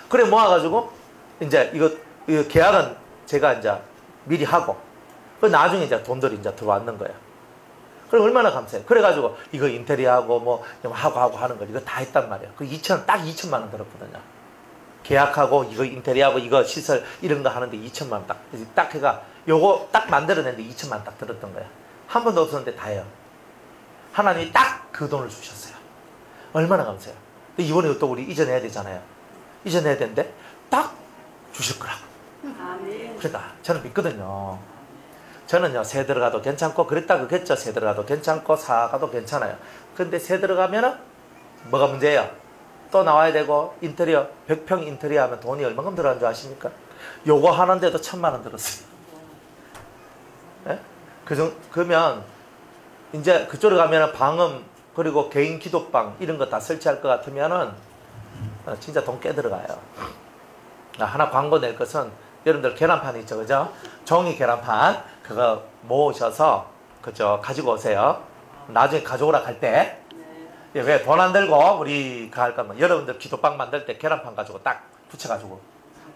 그래, 모아가지고 이제 이거 계약은 제가 이제 미리 하고, 나중에 이제 돈들이 이제 들어왔는 거예요. 그럼 얼마나 감사해요. 그래가지고 이거 인테리어하고 뭐 하고 하는 거 이거 다 했단 말이에요. 그 딱 2,000만 원 들었거든요. 계약하고 이거 인테리어하고 이거 시설 이런 거 하는데 2,000만 원 딱 해가 요거 딱 만들어냈는데 2,000만 원 딱 들었던 거예요. 한 번도 없었는데 다 해요. 하나님이 딱 그 돈을 주셨어요. 얼마나 감사해요. 이번에 또 우리 이전해야 되잖아요. 이전해야 되는데 딱 주실 거라고. 그러니까 저는 믿거든요. 저는요, 새 들어가도 괜찮고, 그랬다 그랬죠. 새 들어가도 괜찮고, 사가도 괜찮아요. 근데 새 들어가면은 뭐가 문제예요? 또 나와야 되고, 인테리어, 100평 인테리어 하면 돈이 얼마큼 들어간 줄 아십니까? 요거 하는데도 1,000만 원 들었어요. 예? 그러면 이제 그쪽으로 가면은 방음, 그리고 개인 기도방, 이런 거 다 설치할 것 같으면은, 진짜 돈 꽤 들어가요. 하나 광고 낼 것은, 여러분들 계란판 있죠, 그죠? 종이 계란판, 그거 모으셔서, 그죠? 가지고 오세요. 나중에 가져오라 할 때, 왜 돈 안 들고, 우리가 할 거면, 여러분들 기도방 만들 때 계란판 가지고 딱 붙여가지고,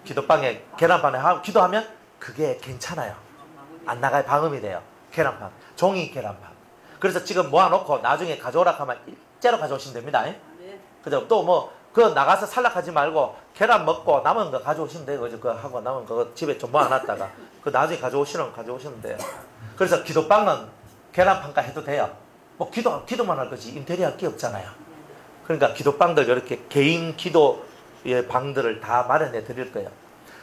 기도방에 계란판에 기도하면, 그게 괜찮아요. 안 나가요. 방음이 돼요. 계란판. 종이 계란판. 그래서 지금 모아놓고 나중에 가져오라 하면 일자로 가져오시면 됩니다. 그죠? 또 뭐, 그거 나가서 살락하지 말고 계란 먹고 남은 거 가져오시면 돼요. 그죠? 그거 하고 남은 거 집에 좀 모아놨다가 그 나중에 가져오시면 돼요. 그래서 기도방은 계란판가 해도 돼요. 뭐 기도만 할 거지 인테리어 할 게 없잖아요. 그러니까 기도방들 이렇게 개인 기도의 방들을 다 마련해 드릴 거예요.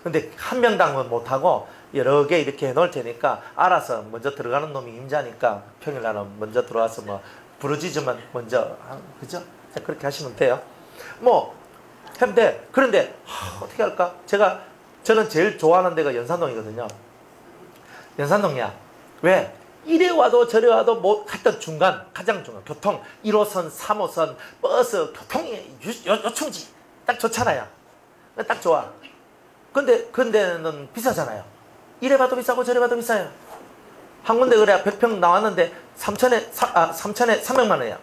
근데 한 명당은 못하고 여러 개 이렇게 해놓을 테니까 알아서 먼저 들어가는 놈이 임자니까 평일날은 먼저 들어와서 뭐 부르짖으면 먼저, 그죠? 그렇게 하시면 돼요. 뭐 근데 그런데 어떻게 할까? 저는 제일 좋아하는 데가 연산동이거든요. 연산동이야. 왜? 이래 와도 저래 와도 뭐 하여튼 가장 중간 교통 1호선 3호선 버스 교통이 요충지 딱 좋잖아요. 딱 좋아. 근데는 비싸잖아요. 이래 봐도 비싸고 저래 봐도 비싸요. 한 군데 그래 100평 나왔는데 3천에 300만 원이야.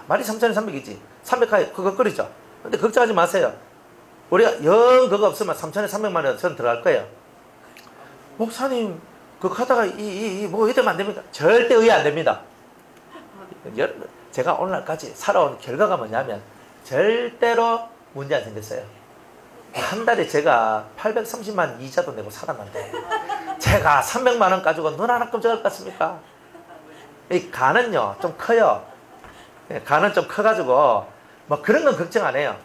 말이 3천에 300이지. 300하에 그거 끓이죠. 근데 걱정하지 마세요. 우리가 영 그거 없으면 3천에 300만 원 전 들어갈 거예요. 목사님 그거 하다가 뭐 이러면 안 됩니까? 절대 의해 안 됩니다. 여러분 제가 오늘날까지 살아온 결과가 뭐냐면 절대로 문제 안 생겼어요. 한 달에 제가 830만 이자도 내고 살았는데 제가 300만 원 가지고 눈 하나 끔찍할 것 같습니까? 이 간은요 좀 커요. 간은 좀 커가지고 뭐 그런 건 걱정 안 해요.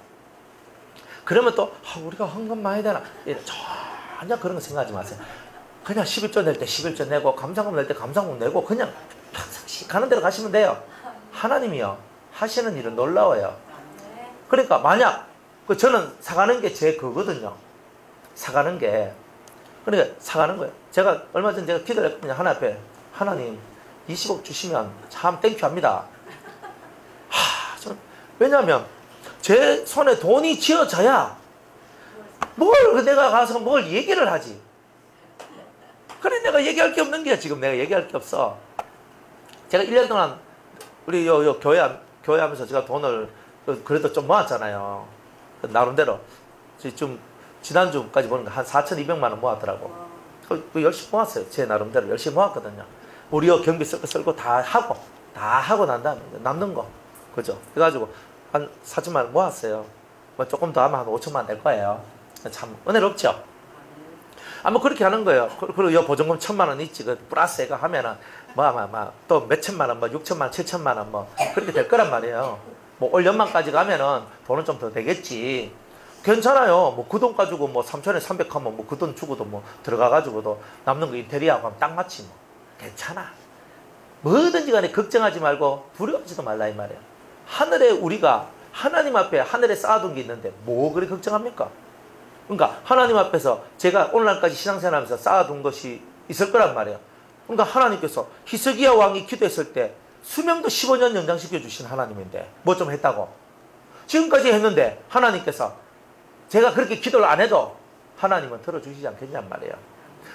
그러면 또 우리가 헌금 많이 되나 전혀 그런 거 생각하지 마세요. 그냥 11조 낼 때 11조 내고 감사금 낼 때 감사금 내고 그냥 평상시 가는 대로 가시면 돼요. 하나님이요 하시는 일은 놀라워요. 그러니까 만약 저는 사가는 게 제 그거거든요. 사가는 게 그러니까 사가는 거예요. 제가 얼마 전에 제가 기도를 했거든요. 하나님 앞에 하나님 20억 주시면 참 땡큐합니다. 왜냐하면 제 손에 돈이 쥐어져야 뭘 내가 가서 뭘 얘기를 하지. 그래 내가 얘기할 게 없는 게 지금 내가 얘기할 게 없어. 제가 1년 동안 우리 요 교회 하면서 제가 돈을 그래도 좀 모았잖아요. 나름대로 좀 지난주까지 보니까 한 4,200만 원 모았더라고. 그 열심히 모았어요. 제 나름대로 열심히 모았거든요. 우리 경비 쓸고 다 하고 난 다음에 남는 거 그죠? 그래가지고 한 4천만 원 모았어요. 뭐 조금 더 하면 한 5천만 원 낼 거예요. 참 은혜롭죠? 아마 그렇게 하는 거예요. 그리고 요 보증금 1,000만 원 있지. 그 플러스 애가 하면은 또 몇천만 원, 뭐 6천만 원, 7천만 원 뭐 그렇게 될 거란 말이에요. 뭐 올 연말까지 가면은 돈은 좀 더 되겠지. 괜찮아요. 뭐 그 돈 가지고 뭐 3천에 300 하면 뭐 그 돈 주고도 뭐 들어가가지고도 남는 거 인테리어하고 하면 딱 맞지 뭐. 괜찮아. 뭐든지 간에 걱정하지 말고 두려워하지도 말라 이 말이에요. 하늘에 우리가 하나님 앞에 하늘에 쌓아둔 게 있는데 뭐 그리 걱정합니까? 그러니까 하나님 앞에서 제가 오늘날까지 신앙생활하면서 쌓아둔 것이 있을 거란 말이에요. 그러니까 하나님께서 히스기야 왕이 기도했을 때 수명도 15년 연장시켜 주신 하나님인데 뭐 좀 했다고? 지금까지 했는데 하나님께서 제가 그렇게 기도를 안 해도 하나님은 들어주시지 않겠냔 말이에요.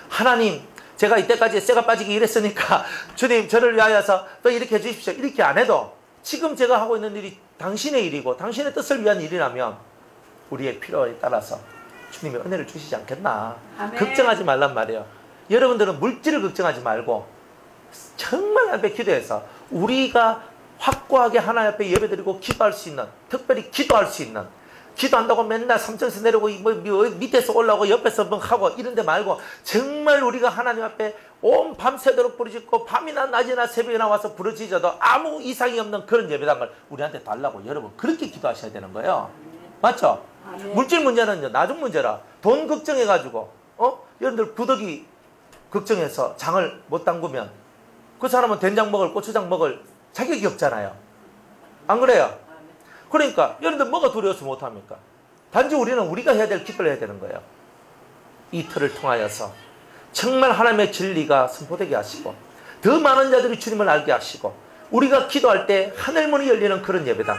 하나님 제가 이때까지 쇠가 빠지기 이랬으니까 주님 저를 위하여서 또 이렇게 해주십시오. 이렇게 안 해도 지금 제가 하고 있는 일이 당신의 일이고 당신의 뜻을 위한 일이라면 우리의 필요에 따라서 주님의 은혜를 주시지 않겠나. 아멘. 걱정하지 말란 말이에요. 여러분들은 물질을 걱정하지 말고 정말 앞에 기도해서 우리가 확고하게 하나님 앞에 예배드리고 기도할 수 있는, 특별히 기도할 수 있는, 기도한다고 맨날 3층에서 내려오고 뭐 밑에서 올라오고 옆에서 뭐 하고 이런 데 말고 정말 우리가 하나님 앞에 온 밤새도록 부르짖고 밤이나 낮이나 새벽이나 와서 부르짖어도 아무 이상이 없는 그런 예배당을 우리한테 달라고 여러분 그렇게 기도하셔야 되는 거예요. 맞죠? 물질 문제는 나중 문제라. 돈 걱정해가지고 여러분들 부득이 걱정해서 장을 못 담그면 그 사람은 된장 먹을 고추장 먹을 자격이 없잖아요. 안 그래요? 그러니까 여러분들 뭐가 두려워서 못합니까? 단지 우리는 우리가 해야 될 기도를 해야 되는 거예요. 이 틀을 통하여서 정말 하나님의 진리가 선포되게 하시고 더 많은 자들이 주님을 알게 하시고 우리가 기도할 때 하늘문이 열리는 그런 예배당,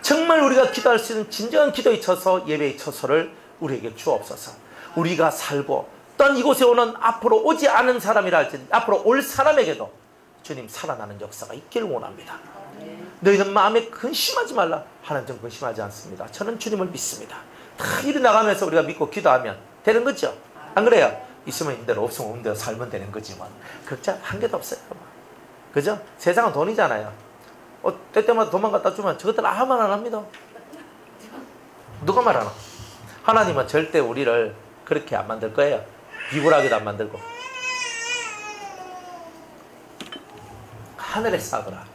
정말 우리가 기도할 수 있는 진정한 기도의 처소, 예배의 처소를 우리에게 주옵소서. 우리가 살고 또한 이곳에 오는 앞으로 오지 않은 사람이라 할지 앞으로 올 사람에게도 주님 살아나는 역사가 있기를 원합니다. 너희는 마음에 근심하지 말라. 하나님 근심하지 않습니다. 저는 주님을 믿습니다. 다 일이 나가면서 우리가 믿고 기도하면 되는 거죠. 안 그래요? 있으면 있는 대로 없으면 없는 대로 살면 되는 거지만 걱정 한 개도 없어요. 그죠? 세상은 돈이잖아요. 때때마다 돈만 갖다 주면 저것들 아무 말 안 합니다. 누가 말하나? 하나님은 절대 우리를 그렇게 안 만들 거예요. 비굴하게도 안 만들고. 하늘에 싸더라.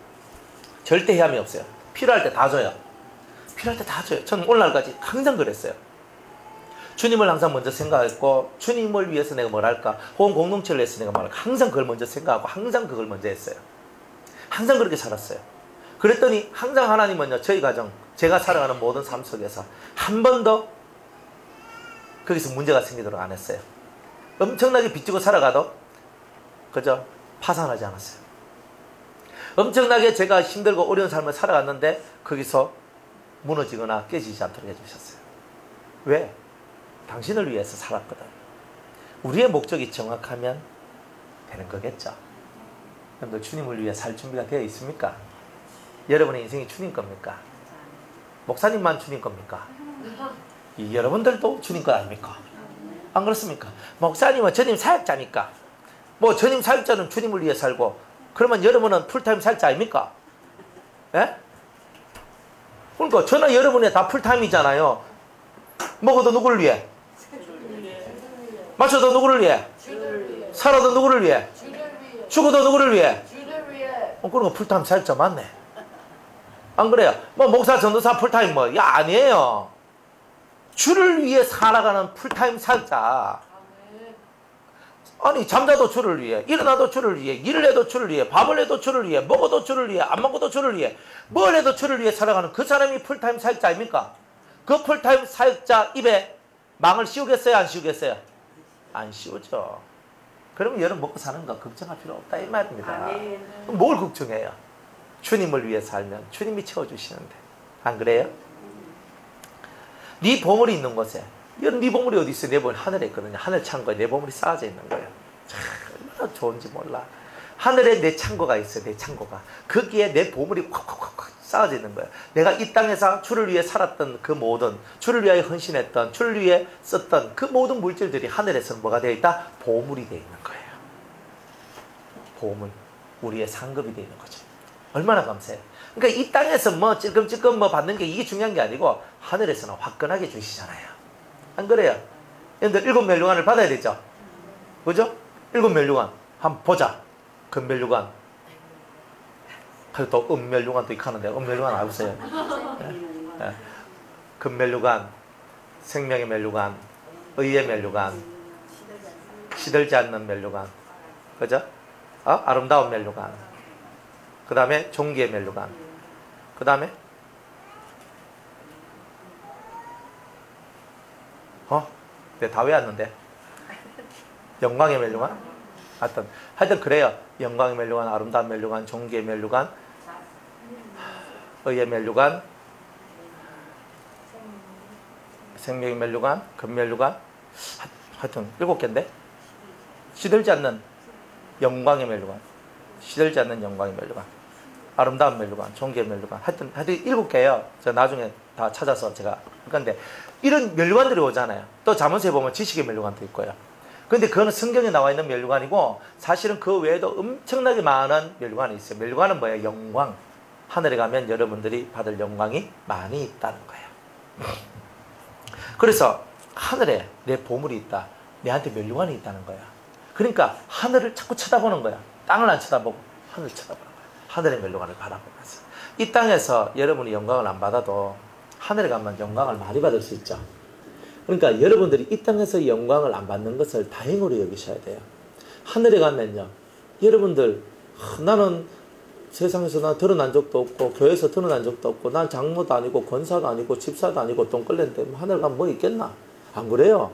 절대 해함이 없어요. 필요할 때 다 줘요. 필요할 때 다 줘요. 저는 오늘날까지 항상 그랬어요. 주님을 항상 먼저 생각했고 주님을 위해서 내가 뭘 할까, 혹은 공동체를 위해서 내가 뭘 할까, 항상 그걸 먼저 생각하고 항상 그걸 먼저 했어요. 항상 그렇게 살았어요. 그랬더니 항상 하나님은요, 저희 가정, 제가 살아가는 모든 삶 속에서 한 번도 거기서 문제가 생기도록 안 했어요. 엄청나게 빚지고 살아가도 그저 파산하지 않았어요. 엄청나게 제가 힘들고 어려운 삶을 살아갔는데 거기서 무너지거나 깨지지 않도록 해주셨어요. 왜? 당신을 위해서 살았거든. 우리의 목적이 정확하면 되는 거겠죠. 여러분들 주님을 위해 살 준비가 되어 있습니까? 여러분의 인생이 주님 겁니까? 목사님만 주님 겁니까? 여러분들도 주님 것 아닙니까? 안 그렇습니까? 목사님은 주님 사역자니까, 뭐 주님 사역자는 주님을 위해 살고, 그러면 여러분은 풀타임 사역자 아닙니까? 예? 그러니까 저는 여러분이 다 풀타임이잖아요. 먹어도 누구를 위해? 마셔도 누구를 위해? 살아도 누구를 위해? 죽어도 누구를 위해? 그러니까 풀타임 사역자 맞네. 안 그래요? 뭐 목사, 전도사 풀타임 뭐, 야, 아니에요. 주를 위해 살아가는 풀타임 사역자. 아니, 잠자도 주를 위해, 일어나도 주를 위해, 일을 해도 주를 위해, 밥을 해도 주를 위해, 먹어도 주를 위해, 안 먹어도 주를 위해, 뭘 해도 주를 위해 살아가는 그 사람이 풀타임 사역자 아닙니까? 그 풀타임 사역자 입에 망을 씌우겠어요? 안 씌우겠어요? 안 씌우죠. 그러면 여러분 먹고 사는 거 걱정할 필요 없다 이 말입니다. 뭘 걱정해요? 주님을 위해 살면 주님이 채워주시는데. 안 그래요? 네 보물이 있는 곳에, 여러분 네 보물이 어디 있어요? 내 보물 하늘에 있거든요. 하늘 창고에 내 보물이 쌓아져 있는 거예요. 참 얼마나 좋은지 몰라. 하늘에 내 창고가 있어요. 내 창고가. 거기에 내 보물이 콱콱콱콱 쌓아져 있는 거예요. 내가 이 땅에서 주를 위해 살았던 그 모든, 주를 위하여 헌신했던, 주를 위해 썼던 그 모든 물질들이 하늘에서는 뭐가 되어 있다? 보물이 되어 있는 거예요. 보물. 우리의 상급이 되어 있는 거죠. 얼마나 감사해요. 그러니까 이 땅에서 뭐 찔끔찔끔 뭐 받는 게 이게 중요한 게 아니고 하늘에서는 화끈하게 주시잖아요. 안 그래요? 여러분들 7멜류관을 받아야 되죠? 그죠? 7멜류관 한번 보자. 금멜류관. 그리고 또 은멜류관도 있하는데 은멜류관 아세요? 네. 금멜류관, 생명의 멜류관, 의의 멜류관, 시들지 않는 멜류관, 그죠? 아름다운 멜류관, 그 다음에 종기의 멜류관, 그 다음에 내가 다 외웠는데 영광의 멜류관? 하여튼 그래요. 영광의 멜류관, 아름다운 멜류관, 종기의 멜류관, 의의 멜류관, 생명의 멜류관, 금멜류관, 하여튼 7개인데 시들지 않는 영광의 멜류관, 시들지 않는 영광의 멜류관, 아름다운 멜류관, 종기의 멜류관, 하여튼 7개예요. 제가 나중에 다 찾아서 제가 그런데 이런 멜류관들이 오잖아요. 또 잠언서에 보면 지식의 멜류관도 있고요. 근데 그거는 성경에 나와 있는 멜류관이고 사실은 그 외에도 엄청나게 많은 멜류관이 있어요. 멜류관은 뭐예요? 영광. 하늘에 가면 여러분들이 받을 영광이 많이 있다는 거예요. 그래서 하늘에 내 보물이 있다. 내한테 멜류관이 있다는 거야. 그러니까 하늘을 자꾸 쳐다보는 거야. 땅을 안 쳐다보고 하늘을 쳐다보는 거야. 하늘의 멜류관을 바라보면서. 이 땅에서 여러분이 영광을 안 받아도 하늘에 가면 영광을 많이 받을 수 있죠. 그러니까 여러분들이 이 땅에서 영광을 안 받는 것을 다행으로 여기셔야 돼요. 하늘에 가면요, 여러분들, 나는 세상에서 난 드러난 적도 없고 교회에서 드러난 적도 없고 난 장모도 아니고 권사도 아니고 집사도 아니고 똥걸레인데 하늘 가면 뭐 있겠나? 안 그래요?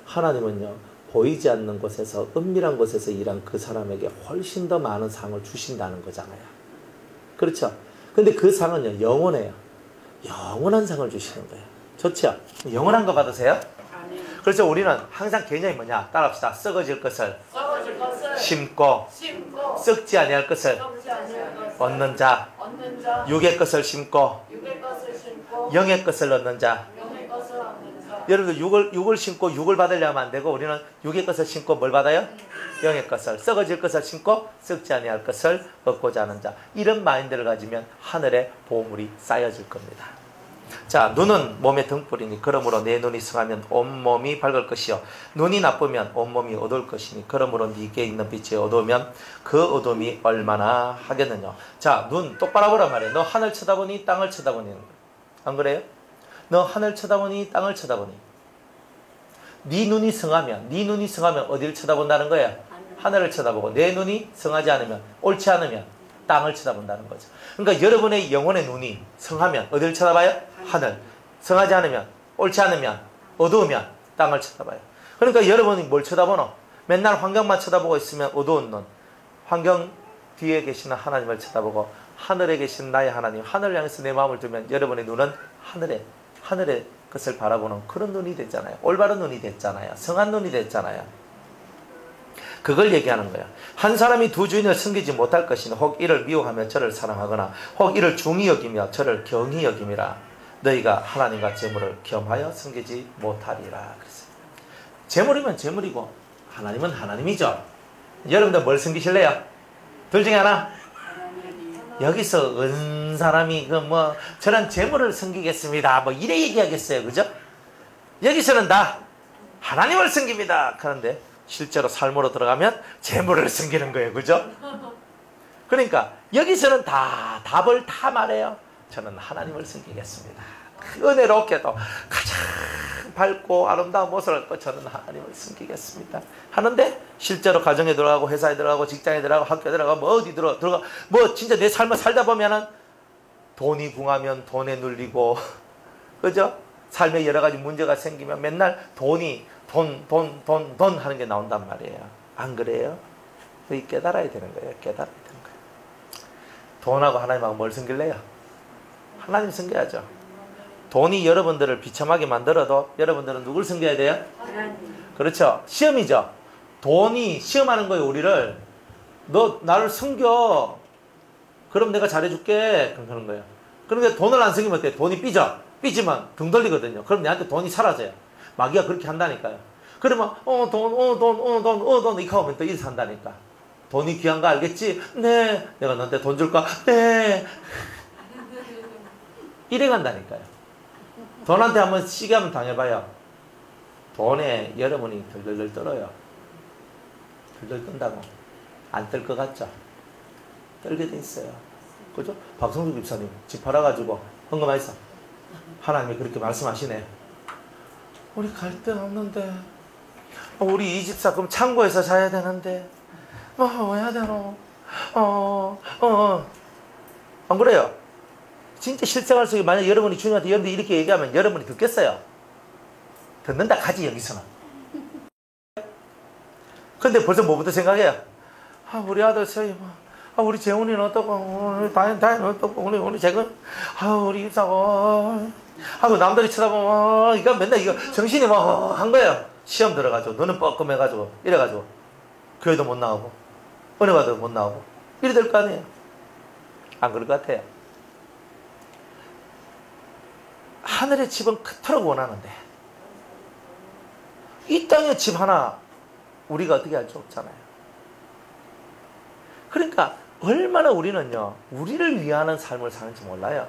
하나님은요, 보이지 않는 곳에서 은밀한 곳에서 일한 그 사람에게 훨씬 더 많은 상을 주신다는 거잖아요. 그렇죠? 근데 그 상은요, 영원해요. 영원한 상을 주시는 거예요. 좋죠? 영원한 거 받으세요? 그렇죠. 우리는 항상 개념이 뭐냐? 따라합시다. 썩어질 것을 심고 썩지 아니할 것을 얻는 자, 육의 것을 심고 영의 것을 얻는 자. 여러분들 육을 심고 육을 받으려면 안 되고, 우리는 육의 것을 심고 뭘 받아요? 영의 것을. 썩어질 것을 심고 썩지 아니할 것을 얻고자 하는 자. 이런 마인드를 가지면 하늘에 보물이 쌓여질 겁니다. 자, 눈은 몸의 등불이니 그러므로 내 눈이 성하면 온몸이 밝을 것이요 눈이 나쁘면 온몸이 어두울 것이니 그러므로 네게 있는 빛이 어두우면 그 어둠이 얼마나 하겠느냐. 자, 눈 똑바로 보란 말이에요. 너 하늘 쳐다보니 땅을 쳐다보니, 안 그래요? 너 하늘 쳐다보니 땅을 쳐다보니. 네 눈이 성하면 어디를 쳐다본다는 거야? 하늘을 쳐다보고. 내 눈이 성하지 않으면, 옳지 않으면 땅을 쳐다본다는 거죠. 그러니까 여러분의 영혼의 눈이 성하면 어디를 쳐다봐요? 하늘. 성하지 않으면, 옳지 않으면, 어두우면 땅을 쳐다봐요. 그러니까 여러분이 뭘 쳐다보노? 맨날 환경만 쳐다보고 있으면 어두운 눈. 환경 뒤에 계시는 하나님을 쳐다보고 하늘에 계신 나의 하나님, 하늘을 향해서 내 마음을 두면 여러분의 눈은 하늘의 것을 바라보는 그런 눈이 됐잖아요. 올바른 눈이 됐잖아요. 성한 눈이 됐잖아요. 그걸 얘기하는 거야. 한 사람이 두 주인을 섬기지 못할 것이니 혹 이를 미워하며 저를 사랑하거나 혹 이를 중히 여기며 저를 경히 여김이라. 너희가 하나님과 재물을 겸하여 섬기지 못하리라. 그랬어요. 재물이면 재물이고 하나님은 하나님이죠. 여러분들 뭘 섬기실래요? 둘 중에 하나? 여기서 은 사람이 저는 재물을 섬기겠습니다 이래 얘기하겠어요. 그죠? 여기서는 다 하나님을 섬깁니다. 그런데 실제로 삶으로 들어가면 재물을 섬기는 거예요. 그죠? 그러니까 여기서는 다 답을 다 말해요. 저는 하나님을 섬기겠습니다. 은혜롭게도 가장 밝고 아름다운 모습을 갖고 저는 하나님을 섬기겠습니다 하는데, 실제로 가정에 들어가고 회사에 들어가고 직장에 들어가고 학교에 들어가고 어디 들어가 진짜 내 삶을 살다 보면은 돈이 궁하면 돈에 눌리고, 그죠? 삶에 여러 가지 문제가 생기면 맨날 돈 하는 게 나온단 말이에요. 안 그래요? 그게 깨달아야 되는 거예요. 깨달아야 되는 거예요. 돈하고 하나님하고 뭘 섬길래요? 하나님 섬겨야죠. 돈이 여러분들을 비참하게 만들어도 여러분들은 누굴 섬겨야 돼요? 하나님. 그렇죠. 시험이죠. 돈이 시험하는 거예요. 우리를. 너 나를 섬겨. 그럼 내가 잘해줄게. 그런 거예요. 그런데 돈을 안 섬기면 어때요? 돈이 삐지면 등 돌리거든요. 그럼 내한테 돈이 사라져요. 마귀가 그렇게 한다니까요. 그러면 돈 이렇게 하면 또 이래서 한다니까. 돈이 귀한 거 알겠지? 네. 내가 너한테 돈 줄까? 네. 이래 간다니까요. 돈한테 한번 시기 한번 당해봐요. 돈에 여러분이 덜덜덜 떨어요. 덜덜 뜬다고. 안 뜰 것 같죠? 떨게 돼 있어요. 그죠? 박성주 집사님 집 팔아가지고 헌금하셨어. 하나님이 그렇게 말씀하시네. 우리 갈 데 없는데, 우리 이 집사 그럼 창고에서 자야 되는데 뭐 해야 되노? 안 그래요? 진짜 실생활 속에 만약 여러분이 주님한테 여러분이 이렇게 얘기하면 여러분이 듣겠어요? 듣는다 가지 여기서는. 근데 벌써 뭐부터 생각해요? 우리 아들 서희 우리 재훈이는 어떻고, 우리 다현은 어떻고, 우리 재근, 우리 입사고, 남들이 쳐다보면, 이거 맨날 이거 정신이 한 거예요. 시험 들어가지고, 눈은 뻐끔해가지고, 이래가지고, 교회도 못 나오고, 은혜받아도 못 나오고, 이래 될 거 아니에요? 안 그럴 것 같아요. 하늘의 집은 그토록 원하는데, 이 땅의 집 하나, 우리가 어떻게 할 수 없잖아요. 그러니까, 얼마나 우리는요, 우리를 위하는 삶을 사는지 몰라요.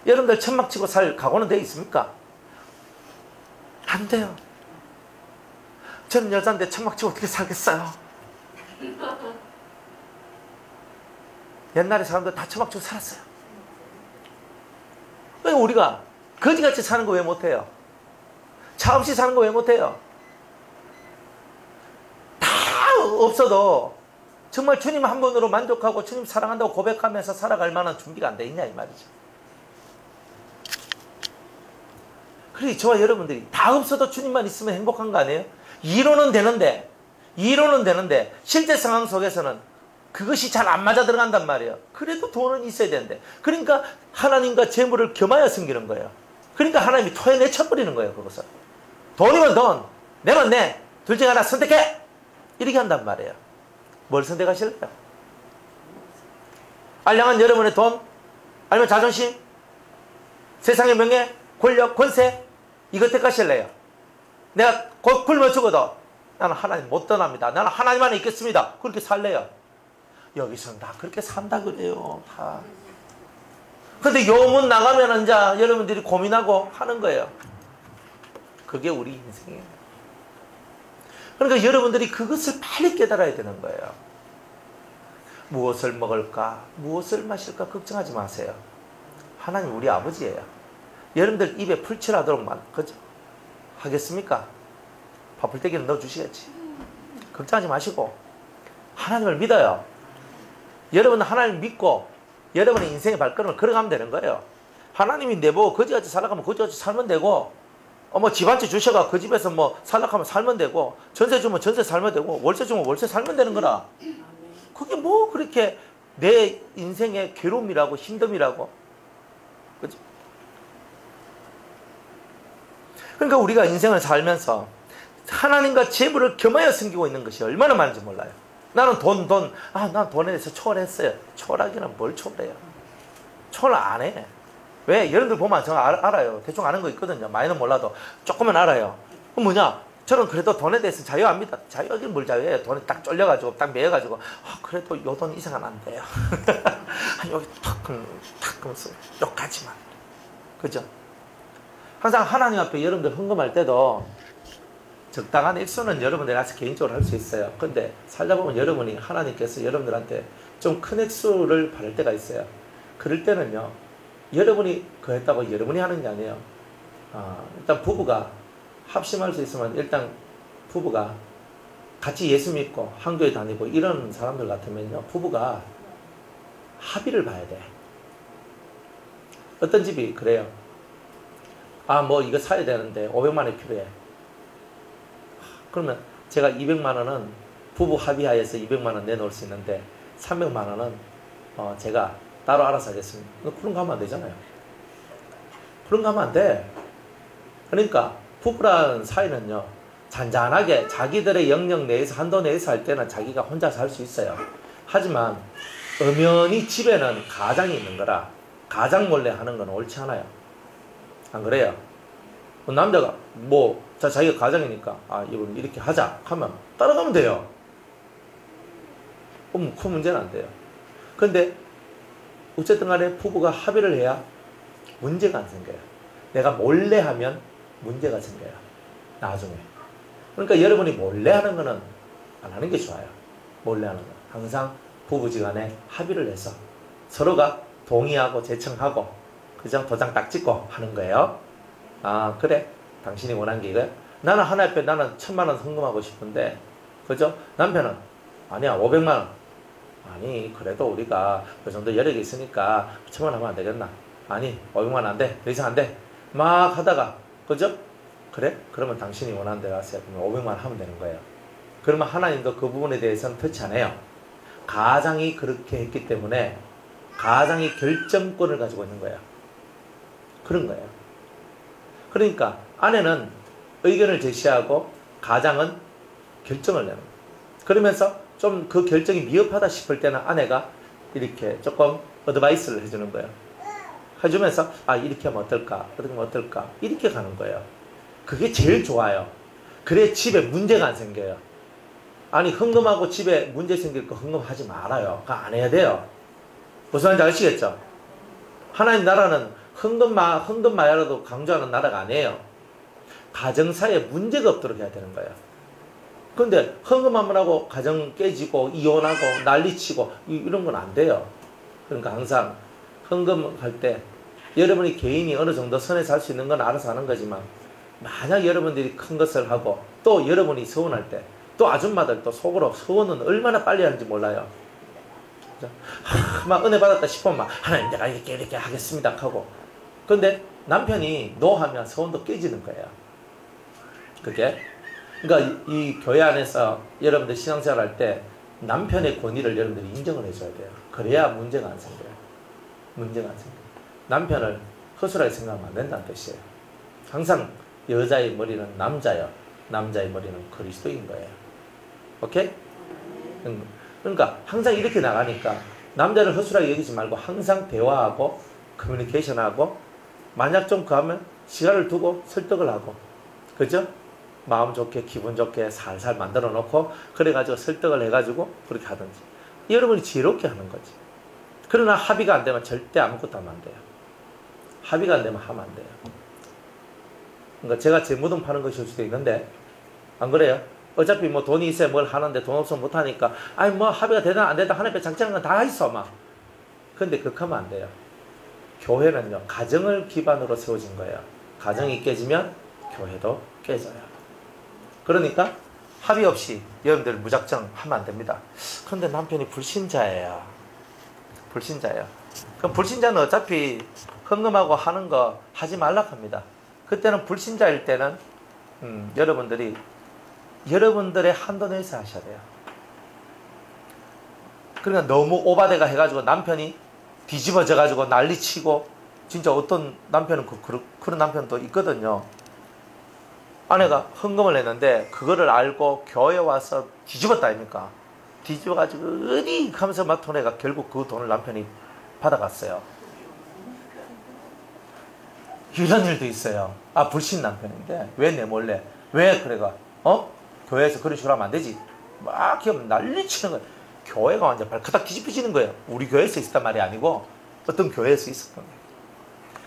여러분들 천막 치고 살 각오는 돼 있습니까? 안 돼요. 저는 여자인데 천막 치고 어떻게 살겠어요? 옛날에 사람들 다 천막 치고 살았어요. 왜 우리가 거지같이 사는 거 왜 못해요? 차 없이 사는 거 왜 못해요? 다 없어도 정말 주님 한 분으로 만족하고 주님 사랑한다고 고백하면서 살아갈 만한 준비가 안 돼 있냐 이 말이죠. 그래, 저와 여러분들이 다 없어도 주님만 있으면 행복한 거 아니에요? 이론은 되는데 실제 상황 속에서는 그것이 잘 안 맞아 들어간단 말이에요. 그래도 돈은 있어야 되는데. 그러니까 하나님과 재물을 겸하여 섬기는 거예요. 그러니까 하나님이 토해내쳐버리는 거예요, 그것을. 돈이면 돈, 내면 내, 둘 중에 하나 선택해! 이렇게 한단 말이에요. 뭘 선택하실래요? 알량한 여러분의 돈? 아니면 자존심? 세상의 명예? 권력? 권세? 이거 택하실래요? 내가 곧 굶어 죽어도 나는 하나님 못 떠납니다. 나는 하나님 안에 있겠습니다. 그렇게 살래요. 여기서는 다 그렇게 산다 그래요. 다. 근데 요문 나가면은 이제 여러분들이 고민하고 하는 거예요. 그게 우리 인생이에요. 그러니까 여러분들이 그것을 빨리 깨달아야 되는 거예요. 무엇을 먹을까, 무엇을 마실까 걱정하지 마세요. 하나님 우리 아버지예요. 여러분들 입에 풀칠하도록만 그죠? 하겠습니까? 밥풀떼기는 넣어주시겠지. 걱정하지 마시고 하나님을 믿어요. 여러분은 하나님을 믿고 여러분의 인생의 발걸음을 걸어가면 되는 거예요. 하나님이 내보고 거지같이 살아가면 거지같이 살면 되고, 뭐 집 한 채 주셔가 그 집에서 뭐 살락하면 살면 되고, 전세 주면 전세 살면 되고, 월세 주면 월세 살면 되는 거라. 그게 뭐 그렇게 내 인생의 괴로움이라고 힘듦이라고. 그죠? 그러니까 우리가 인생을 살면서 하나님과 재물을 겸하여 섬기고 있는 것이 얼마나 많은지 몰라요. 나는 난 돈에 대해서 초월했어요. 초월하기는 뭘 초월해요? 초월 안 해. 왜? 여러분들 보면 저 알아요. 대충 아는 거 있거든요. 많이는 몰라도 조금은 알아요. 그럼 뭐냐? 저는 그래도 돈에 대해서 자유합니다. 자유하긴 뭘 자유해요? 돈에 딱 쫄려가지고 딱 매여가지고 그래도 요 돈 이상은 안 돼요. 여기 탁 하면서 여기까지만. 그죠? 항상 하나님 앞에 여러분들 헌금할 때도 적당한 액수는 여러분들이 알아서 개인적으로 할 수 있어요. 근데 살다 보면 여러분이 하나님께서 여러분들한테 좀 큰 액수를 바랄 때가 있어요. 그럴 때는요, 여러분이 그랬다고 여러분이 하는 게 아니에요. 일단 부부가 합심할 수 있으면 일단 부부가 같이 예수 믿고 한교회 다니고 이런 사람들 같으면요, 부부가 합의를 봐야 돼. 어떤 집이 그래요. 뭐 이거 사야 되는데 500만 원이 필요해. 그러면 제가 200만 원은 부부 합의하에서 200만 원 내놓을 수 있는데 300만 원은 제가 따로 알아서 하겠습니다. 그런 거 하면 안 되잖아요. 그런 거 하면 안 돼. 그러니까 부부라는 사이는요, 잔잔하게 자기들의 영역 내에서 한도 내에서 할 때는 자기가 혼자 살 수 있어요. 하지만 엄연히 집에는 가장이 있는 거라 가장 몰래 하는 건 옳지 않아요. 안 그래요? 남자가 자기가 가장이니까 이건 이렇게 하자 하면 따라가면 돼요. 큰 문제는 안 돼요. 근데 어쨌든 간에 부부가 합의를 해야 문제가 안 생겨요. 내가 몰래 하면 문제가 생겨요. 나중에. 그러니까 여러분이 몰래 하는 거는 안 하는 게 좋아요. 몰래 하는 거. 항상 부부지간에 합의를 해서 서로가 동의하고 제청하고 그냥 도장 딱 찍고 하는 거예요. 그래? 당신이 원한 게 이거야? 나는 하나 앞에 나는 1000만 원 헌금하고 싶은데, 그죠? 남편은 아니야 500만 원. 아니 그래도 우리가 그 정도 여력이 있으니까 1000만 원 하면 안 되겠나? 아니 500만 원 안 돼. 더 이상 안 돼. 막 하다가, 그죠? 그래? 그러면 당신이 원하는 대로 하세요. 그러면 500만 원 하면 되는 거예요. 그러면 하나님도 그 부분에 대해서는 터치 안 해요. 가장이 그렇게 했기 때문에 가장이 결정권을 가지고 있는 거예요. 그런 거예요. 그러니까 아내는 의견을 제시하고 가장은 결정을 내는 거예요. 그러면서 좀 그 결정이 미흡하다 싶을 때는 아내가 이렇게 조금 어드바이스를 해주는 거예요. 해주면서 이렇게 하면 어떨까? 어떻게 하면 어떨까? 이렇게 가는 거예요. 그게 제일 좋아요. 그래 집에 문제가 안 생겨요. 헌금하고 집에 문제 생길 거 헌금하지 말아요. 그거 안 해야 돼요. 무슨 말인지 아시겠죠? 하나님 나라는 헌금 마야라도 강조하는 나라가 아니에요. 가정사에 문제가 없도록 해야 되는 거예요. 근데 헌금하면 하고 가정 깨지고 이혼하고 난리치고 이런 건 안 돼요. 그러니까 항상 헌금할 때 여러분이 개인이 어느 정도 선에서 할 수 있는 건 알아서 하는 거지만, 만약 여러분들이 큰 것을 하고 또 여러분이 서운할 때 또 아줌마들 또 속으로 서운은 얼마나 빨리 하는지 몰라요. 막 은혜 받았다 싶으면 하나님 내가 이렇게 하겠습니다 하고, 근데 남편이 노하면 서원도 깨지는 거예요. 그게? 그러니까 이 교회 안에서 여러분들 신앙생활 할 때 남편의 권위를 여러분들이 인정을 해줘야 돼요. 그래야 문제가 안 생겨요. 문제가 안 생겨요. 남편을 허술하게 생각하면 안 된다는 뜻이에요. 항상 여자의 머리는 남자요. 남자의 머리는 그리스도인 거예요. 오케이? 그러니까 항상 이렇게 나가니까 남자를 허술하게 여기지 말고 항상 대화하고 커뮤니케이션하고 만약 좀 가면 시간을 두고 설득을 하고 그죠? 마음 좋게 기분 좋게 살살 만들어 놓고 그래가지고 설득을 해가지고 그렇게 하든지 여러분이 지혜롭게 하는 거지. 그러나 합의가 안 되면 절대 아무것도 하면 안 돼요. 합의가 안 되면 하면 안 돼요. 그러니까 제가 제 무덤 파는 것일 수도 있는데 안 그래요? 어차피 뭐 돈이 있어야 뭘 하는데 돈 없으면 못 하니까 아니 뭐 합의가 되다 안 되다 하나님께 작정한 건 다 있어 막. 근데 그렇게 하면 안 돼요. 교회는요 가정을 기반으로 세워진 거예요. 가정이 깨지면 교회도 깨져요. 그러니까 합의 없이 여러분들 무작정 하면 안 됩니다. 그런데 남편이 불신자예요. 불신자예요. 그럼 불신자는 어차피 헌금하고 하는 거 하지 말라 합니다. 그때는 불신자일 때는 여러분들의 한도 내에서 하셔야 돼요. 그러니까 너무 오바대가 해가지고 남편이 뒤집어져가지고 난리치고 진짜 어떤 남편은 그런 남편도 있거든요. 아내가 헌금을 했는데 그거를 알고 교회 와서 뒤집었다 아닙니까? 뒤집어가지고 어디 하면서 막 돈에가 결국 그 돈을 남편이 받아갔어요. 이런 일도 있어요. 아 불신 남편인데 왜 내 몰래 왜 그래가 교회에서 그런 식으로 하면 안 되지 막 하면 난리치는 거예요. 교회가 완전 발가닥 뒤집혀지는 거예요. 우리 교회에서 있었단 말이 아니고 어떤 교회에서 있었던 거예요.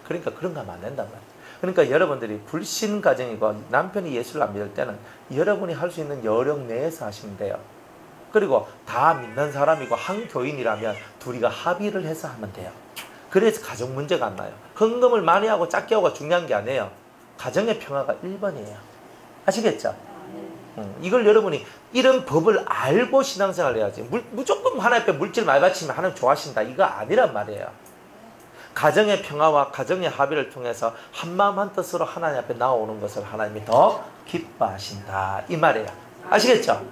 그러니까 그런 거 하면 안 된단 말이에요. 그러니까 여러분들이 불신 가정이고 남편이 예수를 안 믿을 때는 여러분이 할 수 있는 여력 내에서 하시면 돼요. 그리고 다 믿는 사람이고 한 교인이라면 둘이가 합의를 해서 하면 돼요. 그래서 가정 문제가 안 나요. 헌금을 많이 하고 작게 하고가 중요한 게 아니에요. 가정의 평화가 1번이에요. 아시겠죠? 이걸 여러분이 이런 법을 알고 신앙생활을 해야지. 무조건 하나님 앞에 물질 많이 바치면 하나님 좋아하신다. 이거 아니란 말이에요. 가정의 평화와 가정의 합의를 통해서 한마음 한뜻으로 하나님 앞에 나오는 것을 하나님이 더 기뻐하신다. 이 말이에요. 아시겠죠?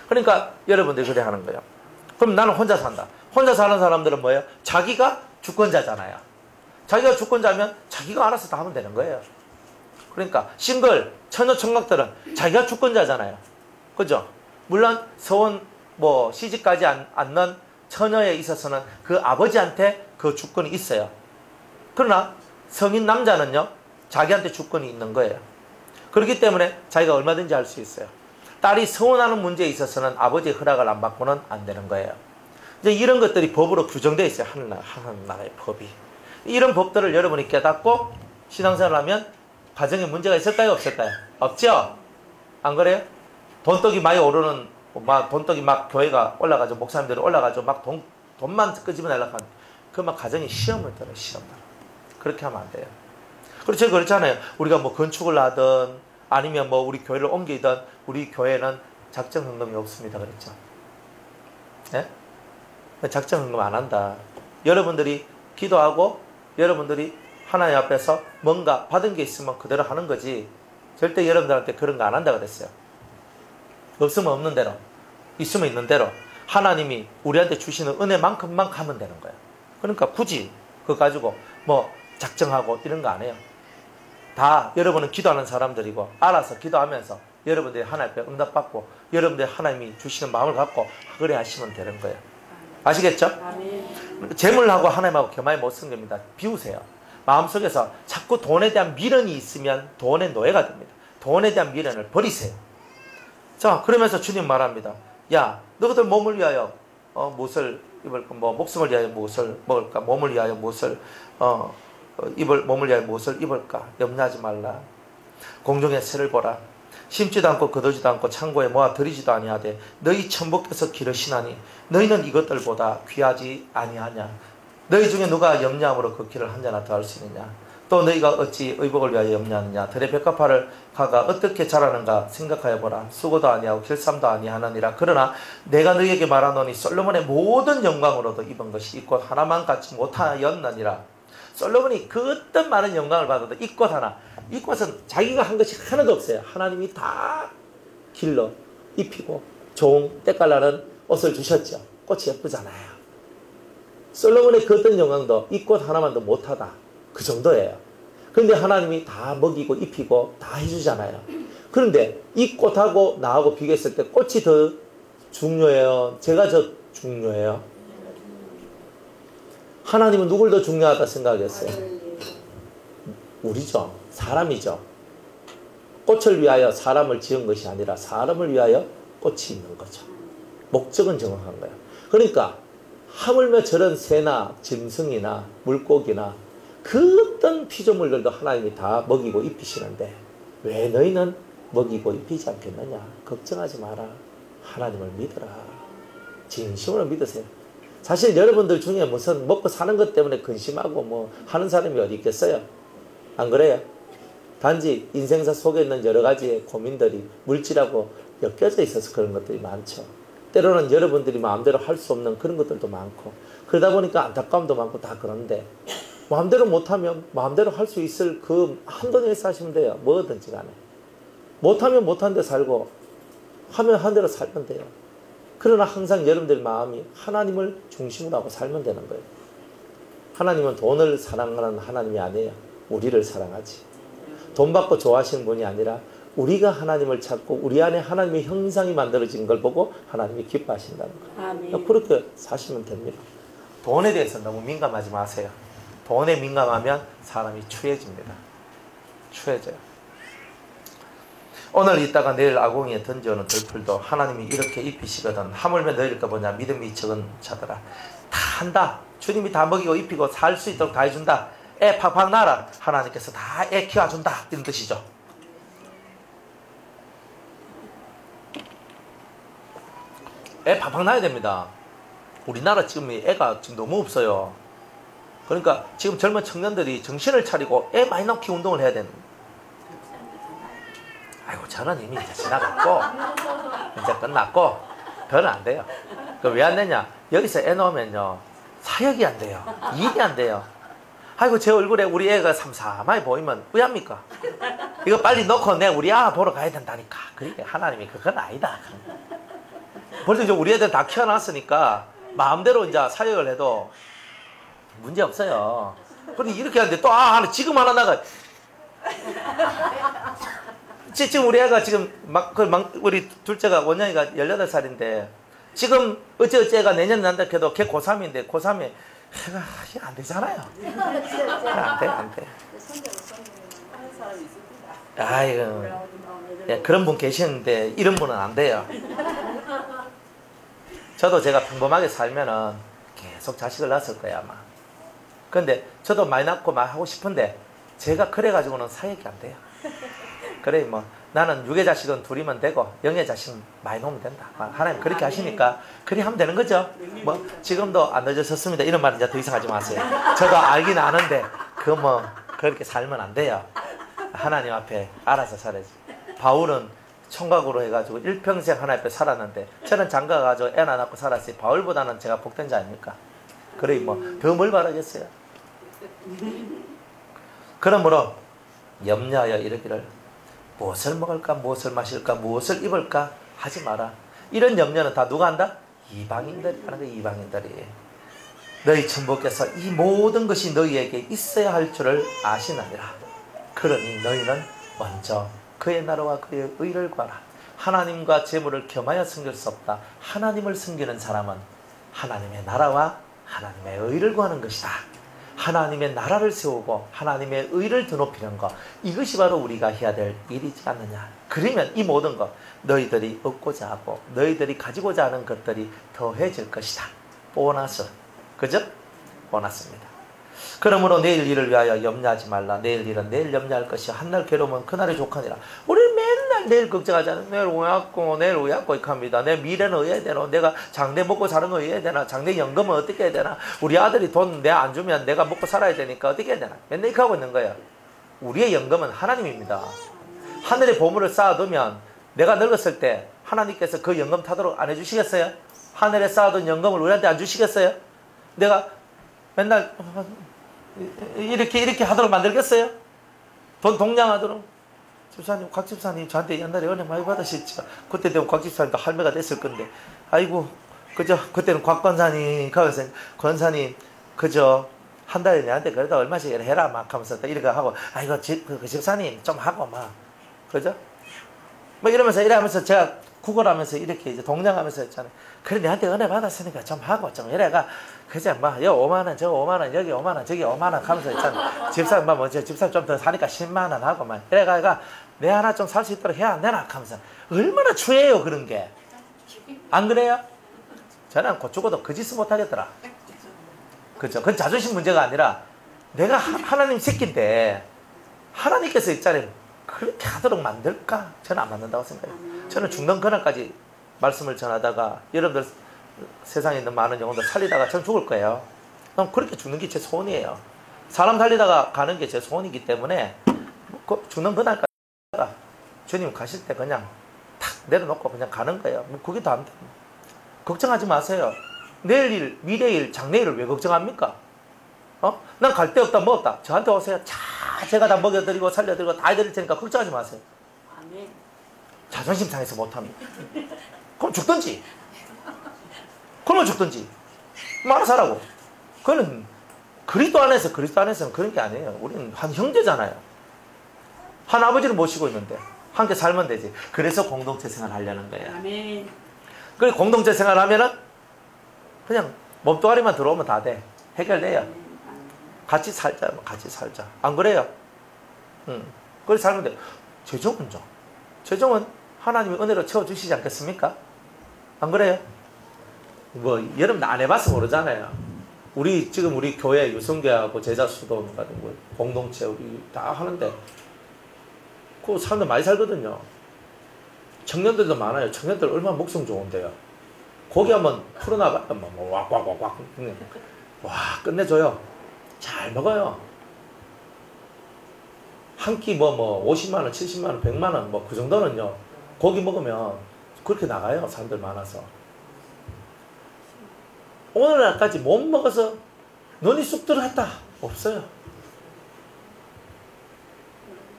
그러니까 여러분들이 그래 하는 거예요. 그럼 나는 혼자 산다. 혼자 사는 사람들은 뭐예요? 자기가 주권자잖아요. 자기가 주권자면 자기가 알아서 다 하면 되는 거예요. 그러니까 싱글, 처녀 총각들은 자기가 주권자잖아요. 그죠? 물론 서원 시집가지 않는 처녀에 있어서는 그 아버지한테 그 주권이 있어요. 그러나 성인 남자는요 자기한테 주권이 있는 거예요. 그렇기 때문에 자기가 얼마든지 할 수 있어요. 딸이 서원하는 문제에 있어서는 아버지의 허락을 안 받고는 안 되는 거예요. 이제 이런 것들이 법으로 규정되어 있어요. 하나나라의 법이. 이런 법들을 여러분이 깨닫고 신앙생활을 하면 가정에 문제가 있을까요? 없을까요? 없죠? 안 그래요? 돈떡이 많이 오르는 돈떡이 막 교회가 올라가죠. 목사님들이 올라가죠. 막 돈만 끄집어내려고 하는 그 막 가정이 시험을 들어요. 시험을. 그렇게 하면 안 돼요. 그렇죠. 그렇잖아요. 우리가 뭐 건축을 하든 아니면 뭐 우리 교회를 옮기든 우리 교회는 작정 헌금이 없습니다. 그랬죠. 예? 작정 헌금 안 한다. 여러분들이 기도하고 여러분들이 하나님 앞에서 뭔가 받은 게 있으면 그대로 하는 거지. 절대 여러분들한테 그런 거 안 한다 그랬어요. 없으면 없는 대로, 있으면 있는 대로 하나님이 우리한테 주시는 은혜만큼만 가면 되는 거예요. 그러니까 굳이 그거 가지고 뭐 작정하고 이런 거 안 해요. 다 여러분은 기도하는 사람들이고 알아서 기도하면서 여러분들이 하나님 앞에 응답받고 여러분들이 하나님이 주시는 마음을 갖고 그래 하시면 되는 거예요. 아시겠죠? 아멘. 재물하고 하나님하고 겸하여 못 쓴 겁니다. 비우세요. 마음속에서 자꾸 돈에 대한 미련이 있으면 돈의 노예가 됩니다. 돈에 대한 미련을 버리세요. 자, 그러면서 주님 말합니다. 야, 너희들 몸을 위하여 무엇을 입을까? 목숨을 위하여 무엇을 먹을까? 몸을 위하여 무엇을 몸을 위하여 무엇을 입을까? 염려하지 말라. 공중의 새를 보라. 심지도 않고 거두지도 않고 창고에 모아 들이지도 아니하되 너희 천부께서 기르시나니 너희는 이것들보다 귀하지 아니하냐? 너희 중에 누가 염려함으로 그 길을 한 자나 더 할 수 있느냐? 또 너희가 어찌 의복을 위하여 염려하느냐? 들의 벽가파를 가가 어떻게 자라는가 생각하여 보라. 수고도 아니하고 길쌈도 아니하느니라. 그러나 내가 너희에게 말하노니 솔로몬의 모든 영광으로도 입은 것이 있고 하나만 갖지 못하였느니라. 솔로몬이 그 어떤 많은 영광을 받아도 이 꽃 하나, 이 꽃은 자기가 한 것이 하나도 없어요. 하나님이 다 길러 입히고 좋은 때깔나는 옷을 주셨죠. 꽃이 예쁘잖아요. 솔로몬의 그 어떤 영광도 이 꽃 하나만도 못하다. 그 정도예요. 그런데 하나님이 다 먹이고 입히고 다 해주잖아요. 그런데 이 꽃하고 나하고 비교했을 때 꽃이 더 중요해요? 제가 더 중요해요? 하나님은 누굴 더 중요하다 생각했어요? 우리죠. 사람이죠. 꽃을 위하여 사람을 지은 것이 아니라 사람을 위하여 꽃이 있는 거죠. 목적은 정확한 거예요. 그러니까 하물며 저런 새나 짐승이나 물고기나 그 어떤 피조물들도 하나님이 다 먹이고 입히시는데 왜 너희는 먹이고 입히지 않겠느냐? 걱정하지 마라. 하나님을 믿어라. 진심으로 믿으세요. 사실 여러분들 중에 무슨 먹고 사는 것 때문에 근심하고 뭐 하는 사람이 어디 있겠어요? 안 그래요? 단지 인생사 속에 있는 여러 가지의 고민들이 물질하고 엮여져 있어서 그런 것들이 많죠. 때로는 여러분들이 마음대로 할 수 없는 그런 것들도 많고 그러다 보니까 안타까움도 많고 다 그런데 마음대로 못하면 마음대로 할 수 있을 그 한도 내에서 하시면 돼요. 뭐든지 간에. 못하면 못한 데 살고 하면 한 대로 살면 돼요. 그러나 항상 여러분들 마음이 하나님을 중심으로 하고 살면 되는 거예요. 하나님은 돈을 사랑하는 하나님이 아니에요. 우리를 사랑하지. 돈 받고 좋아하시는 분이 아니라 우리가 하나님을 찾고 우리 안에 하나님의 형상이 만들어진 걸 보고 하나님이 기뻐하신다는 거예요. 아멘. 그렇게 사시면 됩니다. 돈에 대해서 너무 민감하지 마세요. 돈에 민감하면 사람이 추해집니다. 추해져요. 오늘 있다가 내일 아궁이에 던져오는 들풀도 하나님이 이렇게 입히시거든. 하물며 너희일까 보냐. 믿음이 적은 자들아. 다 한다. 주님이 다 먹이고 입히고 살 수 있도록 다 해준다. 애 팍팍 낳아라. 하나님께서 다 애 키워준다. 이런 뜻이죠. 애 팍팍 낳아야 됩니다. 우리나라 지금 애가 지금 너무 없어요. 그러니까 지금 젊은 청년들이 정신을 차리고 애 많이 낳기 운동을 해야 되는. 아이고 저는 이미 이제 지나갔고 이제 끝났고 별은 안 돼요. 왜 안 되냐? 여기서 애 놓으면요 사역이 안 돼요. 일이 안 돼요. 아이고 제 얼굴에 우리 애가 삼삼하게 보이면 왜 합니까? 이거 빨리 놓고 내 우리 아 보러 가야 된다니까. 그러니까 하나님이 그건 아니다. 벌써 이제 우리 애들 다 키워놨으니까 마음대로 이제 사역을 해도 문제 없어요. 그런데 이렇게 하는데 또 지금 하나 나가. 지금 우리 애가 지금 우리 둘째가 원영이가 18살인데 지금 어째 애가 내년 난다 해도 걔 고3인데 고3에 애가 안 되잖아요. 안 돼. 아이고 예, 그런 분 계시는데 이런 분은 안 돼요. 저도 제가 평범하게 살면은 계속 자식을 낳았을 거예요 아마. 근데 저도 많이 낳고 막 하고 싶은데 제가 그래가지고는 사역이 안 돼요. 그래 뭐 나는 6의 자식은 둘이면 되고 0의 자식은 많이 놓으면 된다. 하나님 그렇게 하시니까 그리 하면 되는 거죠. 뭐 지금도 안 늦어졌습니다. 이런 말은 이제 더 이상 하지 마세요. 저도 알긴 아는데 뭐 그렇게 살면 안 돼요. 하나님 앞에 알아서 살아야지. 바울은 총각으로 해가지고 일평생 하나님 앞에 살았는데 저는 장가가지고 애 하나 낳고 살았어요. 바울보다는 제가 복된 자 아닙니까? 그래 뭐 더 뭘 바라겠어요. 그러므로 염려하여 이르기를 무엇을 먹을까 무엇을 마실까 무엇을 입을까 하지 마라. 이런 염려는 다 누가 한다? 이방인들이 하는 거예요. 이방인들이. 너희 천부께서 이 모든 것이 너희에게 있어야 할 줄을 아시느니라. 그러니 너희는 먼저 그의 나라와 그의 의를 구하라. 하나님과 재물을 겸하여 섬길 수 없다. 하나님을 섬기는 사람은 하나님의 나라와 하나님의 의를 구하는 것이다. 하나님의 나라를 세우고 하나님의 의를 드높이는 것, 이것이 바로 우리가 해야 될 일이지 않느냐. 그러면 이 모든 것 너희들이 얻고자 하고 너희들이 가지고자 하는 것들이 더해질 것이다. 보너스. 그죠? 보너스입니다. 그러므로 내일 일을 위하여 염려하지 말라. 내일 일은 내일 염려할 것이 한날 괴로우면 그날이 족하니라. 우리는 맨날 내일 걱정하잖아요. 내일 오약고 이렇게 합니다. 내 미래는 어해야 되나? 내가 장래 먹고 사는 거 어해야 되나? 장래 연금은 어떻게 해야 되나? 우리 아들이 돈 내 안 주면 내가 먹고 살아야 되니까 어떻게 해야 되나? 맨날 이렇게 하고 있는 거예요. 우리의 연금은 하나님입니다. 하늘에 보물을 쌓아두면 내가 늙었을 때 하나님께서 그 연금 타도록 안 해주시겠어요? 하늘에 쌓아둔 연금을 우리한테 안 주시겠어요? 내가 맨날 이렇게 하도록 만들겠어요? 돈 동량하도록? 집사님, 곽 집사님 저한테 옛날에 은혜 많이 받으셨죠? 그때 되면 곽 집사님도 할매가 됐을 건데, 아이고 그죠? 그때는 곽 권사님 거기서 권사님 그죠? 한 달에 내한테 그래도 얼마씩 해라 막 하면서 이렇게 하고, 아이고 그 집사님 좀 하고 막 그죠? 뭐 이러면서 이러면서 제가 구걸하면서 이렇게 이제 동냥하면서 했잖아요. 그래 내한테 은혜 받았으니까 좀 하고 좀 이래가 그죠? 막 여기 5만 원, 저거 5만 원, 여기 5만 원, 저기 5만 원 하면서 했잖아요. 집사님 뭐 집사님 좀 더 사니까 10만 원 하고 막 이래가 내 하나 좀 살 수 있도록 해야 안 되나 하면서 얼마나 추해요 그런 게. 안 그래요? 저는 곧 죽어도 그 짓을 못 하겠더라. 그죠? 그건 자존심 문제가 아니라 내가 하나님 새끼인데 하나님께서 있잖아요. 그렇게 하도록 만들까? 저는 안 만든다고 생각해요. 저는 죽는 그날까지 말씀을 전하다가 여러분들 세상에 있는 많은 영혼들 살리다가 저는 죽을 거예요. 그럼 그렇게 죽는 게 제 소원이에요. 사람 살리다가 가는 게 제 소원이기 때문에 죽는 그날까지 주님 가실 때 그냥 탁 내려놓고 그냥 가는 거예요. 뭐 그게 더 안 돼. 걱정하지 마세요. 내일 일, 미래 일, 장래일을 왜 걱정합니까? 난 갈 데 없다, 뭐 없다. 저한테 오세요. 제가 다 먹여드리고 살려드리고 다 해드릴 테니까 걱정하지 마세요. 아멘. 자존심 상해서 못합니다. 그럼 죽든지. 그러면 죽든지. 알아서 하라고. 그거는 그리스도 안에서는 그런 게 아니에요. 우리는 한 형제잖아요. 한 아버지를 모시고 있는데 함께 살면 되지. 그래서 공동체 생활 하려는 거예요. 아멘. 그리고 공동체 생활 하면은 그냥 몸뚱아리만 들어오면 다 돼. 해결돼요. 같이 살자. 안 그래요? 그렇게 살면 돼요. 재정은요? 재정은 하나님이 은혜로 채워주시지 않겠습니까? 안 그래요? 뭐 여러분 안 해봐서 모르잖아요. 지금 우리 교회 유성교회하고 제자수도 같은 거 공동체 우리 다 하는데 그 사람들 많이 살거든요. 청년들도 많아요. 청년들 얼마나 목성 좋은데요. 고기 한번 풀어놔봐요. 뭐 왁왁왁왁 와 끝내줘요. 잘 먹어요. 한 끼 뭐 50만원, 70만원, 100만원 뭐 그 정도는요. 고기 먹으면 그렇게 나가요. 사람들 많아서. 오늘날까지 못 먹어서 눈이 쑥 들어갔다. 없어요.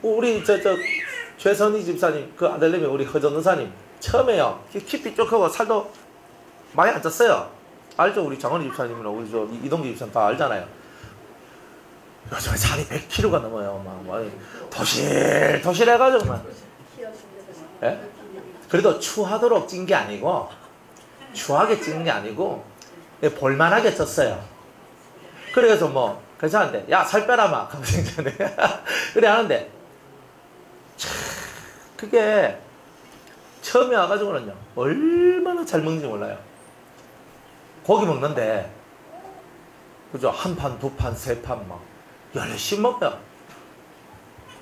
우리 최선희 집사님 그 아들님이 우리 허전은사님 처음에요. 깊이 쭉 하고 살도 많이 안 쪘어요. 알죠? 우리 장원희 집사님이나 우리 이동기 집사님 다 알잖아요. 요즘에 살이 100kg가 넘어요. 막 도실 해가지고 막. 예? 그래도 추하도록 찐 게 아니고 추하게 찐 게 아니고 볼만하게 쪘어요. 그래서 뭐 괜찮은데 야 살 빼라 막 그래 하는데 그게 처음에 와가지고는요 얼마나 잘 먹는지 몰라요. 고기 먹는데 그죠? 한 판, 두 판, 세 판 막 열심히 먹어요.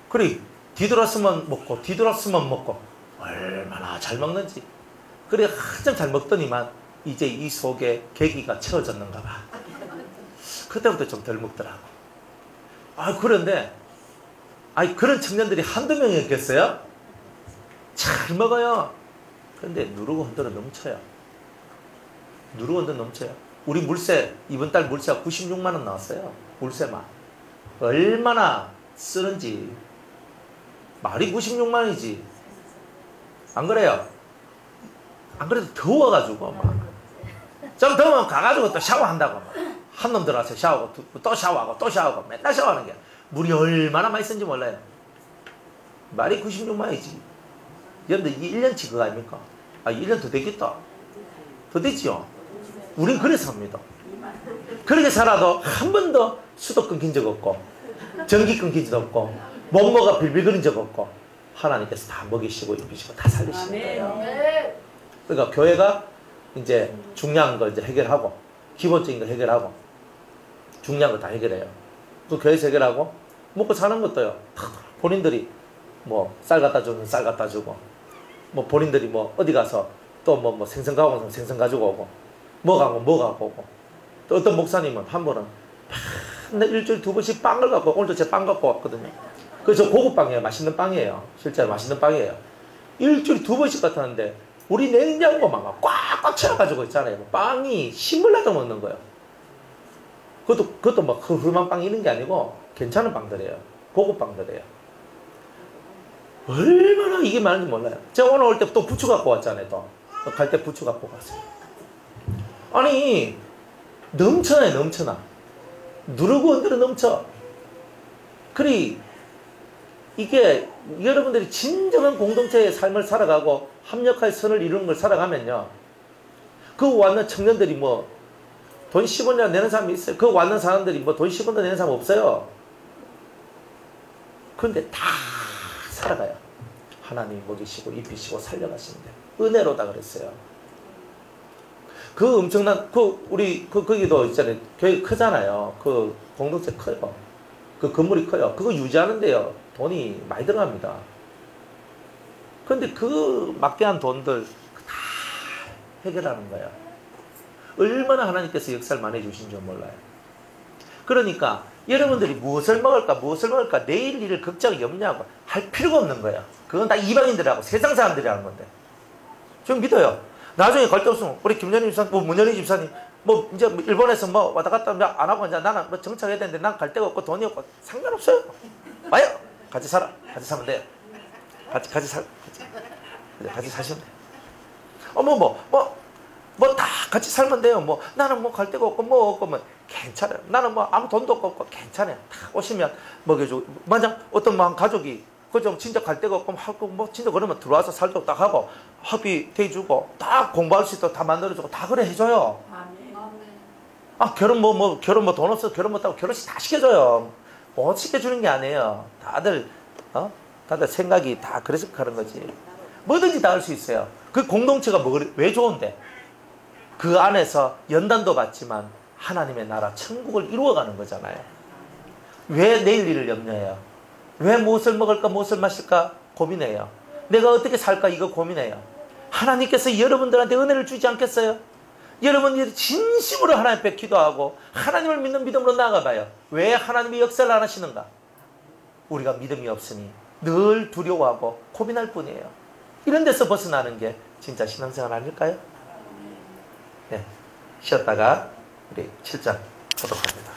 그래 뒤돌았으면 먹고 얼마나 잘 먹는지. 그래 한참 잘 먹더니만 이제 이 속에 계기가 채워졌는가 봐. 그때부터 좀 덜 먹더라고. 그런데 그런 청년들이 한두 명이었겠어요? 잘 먹어요. 그런데 누르고 흔들어 넘쳐요. 우리 물세 이번 달 물세가 96만 원 나왔어요. 물세만. 얼마나 쓰는지. 말이 96만 원이지. 안 그래요? 안 그래도 더워가지고 막. 좀 더우면 가가지고 또 샤워한다고 막. 한 놈 들어와서 샤워하고 또 샤워하고 맨날 샤워하는 게 물이 얼마나 많이 쓰는지 몰라요. 말이 96만 원이지. 여러분들 이게 1년치 그거 아닙니까? 1년 더 되겠다. 더 되지요. 우린 그래 삽니다. 그렇게 살아도 한 번도 수도 끊긴 적 없고 전기 끊긴 적 없고 몸무가 빌빌거린 적 없고 하나님께서 다 먹이시고 입히시고 다 살리시는 거예요. 그러니까 교회가 이제 중요한 거 이제 해결하고 기본적인 거 해결하고 중요한 거 다 해결해요. 또 교회에서 해결하고 먹고 사는 것도요. 본인들이 뭐 쌀 갖다 주면 쌀 갖다 주고 뭐 본인들이 뭐 어디 가서 또 뭐 생선 가고 생선 가지고 오고 뭐 가고 오고 또 어떤 목사님은 한 번은 맨날 일주일에 2번씩 빵을 갖고 오늘도 제 빵 갖고 왔거든요. 그래서 고급 빵이에요. 맛있는 빵이에요. 실제로 맛있는 빵이에요. 일주일에 2번씩 같았는데 우리 냉장고만 꽉꽉 채워가지고 있잖아요. 빵이 신물 나도 먹는 거예요. 그것도 막 흐름한 빵 이런 게 아니고 괜찮은 빵들이에요. 고급 빵들이에요. 얼마나 이게 많은지 몰라요. 제가 오늘 올 때 또 부추 갖고 왔잖아요. 또 갈 때 부추 갖고 갔어요. 아니 넘쳐나요. 넘쳐나. 누르고 흔들어 넘쳐. 그리 이게 여러분들이 진정한 공동체의 삶을 살아가고 합력할 선을 이루는 걸 살아가면요. 그 왔는 청년들이 뭐 돈 10원이나 내는 사람이 있어요. 그 왔는 사람들이 뭐 돈 10원도 내는 사람 없어요. 그런데 다 살아가요. 하나님이 먹이시고 입히시고 살려가시는데 은혜로다 그랬어요. 그 엄청난 거기도 있잖아요. 교회 크잖아요. 그 공동체 커요. 그 건물이 커요. 그거 유지하는데요. 돈이 많이 들어갑니다. 그런데 그 막대한 돈들 다 해결하는 거예요. 얼마나 하나님께서 역사를 많이 해주신 줄 몰라요. 그러니까 여러분들이 무엇을 먹을까 내일 일을 걱정이 없냐고 할 필요가 없는 거예요. 그건 다 이방인들하고 세상 사람들이 하는 건데. 좀 믿어요. 나중에 갈 데 없으면 우리 김연희 집사님, 문연희 집사님 이제 일본에서 왔다 갔다 안 하고 이제 나는 정착해야 되는데 난 갈 데가 없고 돈이 없고 상관없어요. 와요. 같이 살아. 같이 살면 돼요. 같이 사시면 돼요. 다 같이 살면 돼요. 나는 갈 데가 없고 괜찮아요. 나는 아무 돈도 없고 괜찮아요. 다 오시면 먹여주고. 만약 어떤 한 가족이 그좀 진짜 갈 데가 없고 하고 진짜 그러면 들어와서 살도록 딱 하고 합의 대주고 딱 공부할 수 있도록 다 만들어주고 다 그래 해줘요. 결혼 돈 없어서 결혼 못하고 결혼식 다 시켜줘요. 못 시켜주는 게 아니에요. 다들 생각이 다 그래서 하는 거지. 뭐든지 다 할 수 있어요. 그 공동체가 왜 좋은데? 그 안에서 연단도 같지만 하나님의 나라 천국을 이루어가는 거잖아요. 왜 내일 일을 염려해요? 왜 무엇을 먹을까 무엇을 마실까 고민해요. 내가 어떻게 살까 이거 고민해요. 하나님께서 여러분들한테 은혜를 주지 않겠어요? 여러분들이 진심으로 하나님 앞에 기도하고 하나님을 믿는 믿음으로 나아가봐요. 왜 하나님이 역사를 안 하시는가? 우리가 믿음이 없으니 늘 두려워하고 고민할 뿐이에요. 이런 데서 벗어나는 게 진짜 신앙생활 아닐까요? 네, 쉬었다가 우리 7장 하도록 합니다.